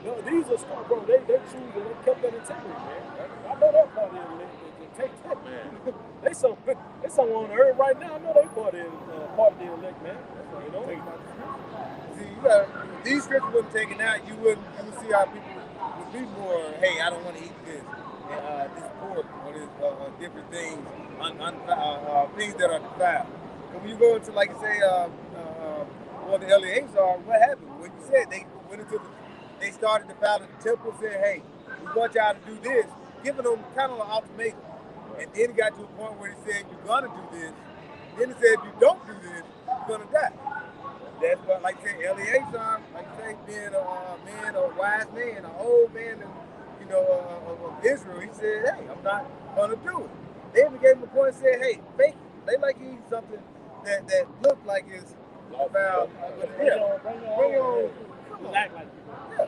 No, these are stuff, bro. They choose and they kept that integrity, man. I know that part of it. They take that, man. They somewhere on the earth right now. I know they part of the elect, man. You know? See, these scriptures wasn't taken out, you would see how people would be more, hey, I don't want to eat this pork or this different things, things that are defiled. But when you go into, like you say, the Eleazar, what happened? What you said, they started defiling the temple, said, hey, we want y'all to do this, giving them kind of an ultimatum. And then it got to a point where he said, you're gonna do this. Then he said, if you don't do this, you're gonna die. That's what, like I say, Eleazar, like I say, being a man, a wise man, an old man, and of Israel, he said, "Hey, I'm not gonna do it." They even gave him a point and said, "Hey, fake it. They like eating something that looked like it's about, bring your own. Come on. Act like people. Yeah.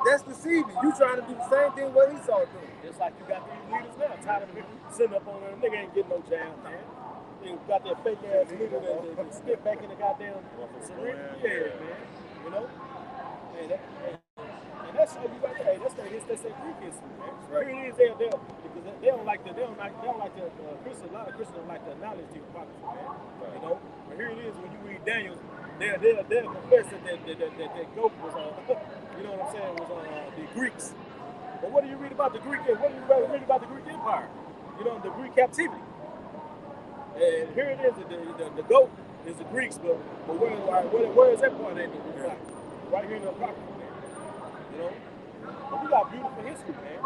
That's deceiving. You trying to do the same thing what Esau doing. Just like you got these leaders now, tired of people sitting up on there. Nigga ain't getting no jam, man. They got that fake ass leader that stick back in the goddamn surrender. Yeah, man. You know? And that's how you got that. That's that Greek history, man. Right. Here it is, because they don't like the Christians. A lot of Christians don't like the knowledge to hypocrisy, man. Right. You know? But here it is when you read Daniel, they'll confess that goat was you know what I'm saying, was the Greeks. But what do you read about the Greek? What do you read about the Greek Empire? You know, the Greek captivity. And here it is, the goat is the Greeks, but where is that part in the Bible? Right here in the Apocrypha, man. You know? But we got beautiful history, man.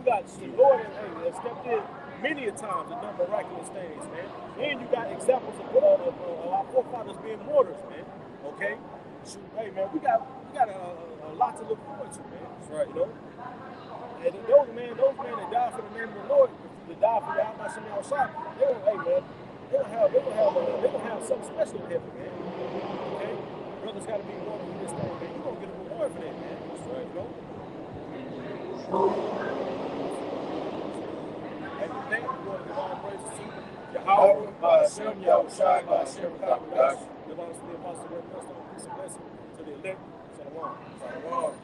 We got the Lord has stepped in many a times and done miraculous things, man. And you got examples of our forefathers being martyrs, man. Okay? Shoot, hey, man, we got a lot to look forward to, man. That's right. You know? And those men that died for the name of the Lord, that died for YAHAWASHI, they gonna have something special in heaven, man. Okay? Brothers gotta be one for this thing, man. You're gonna get a reward for that, man. That's right, you know? And we thank you, Lord, give all praises to Yahawah, by Shem, Yahawashi, by Shem, Kakadash. Give honor to the apostle, Lord, peace and blessing to the elect. Shalom. Shalom.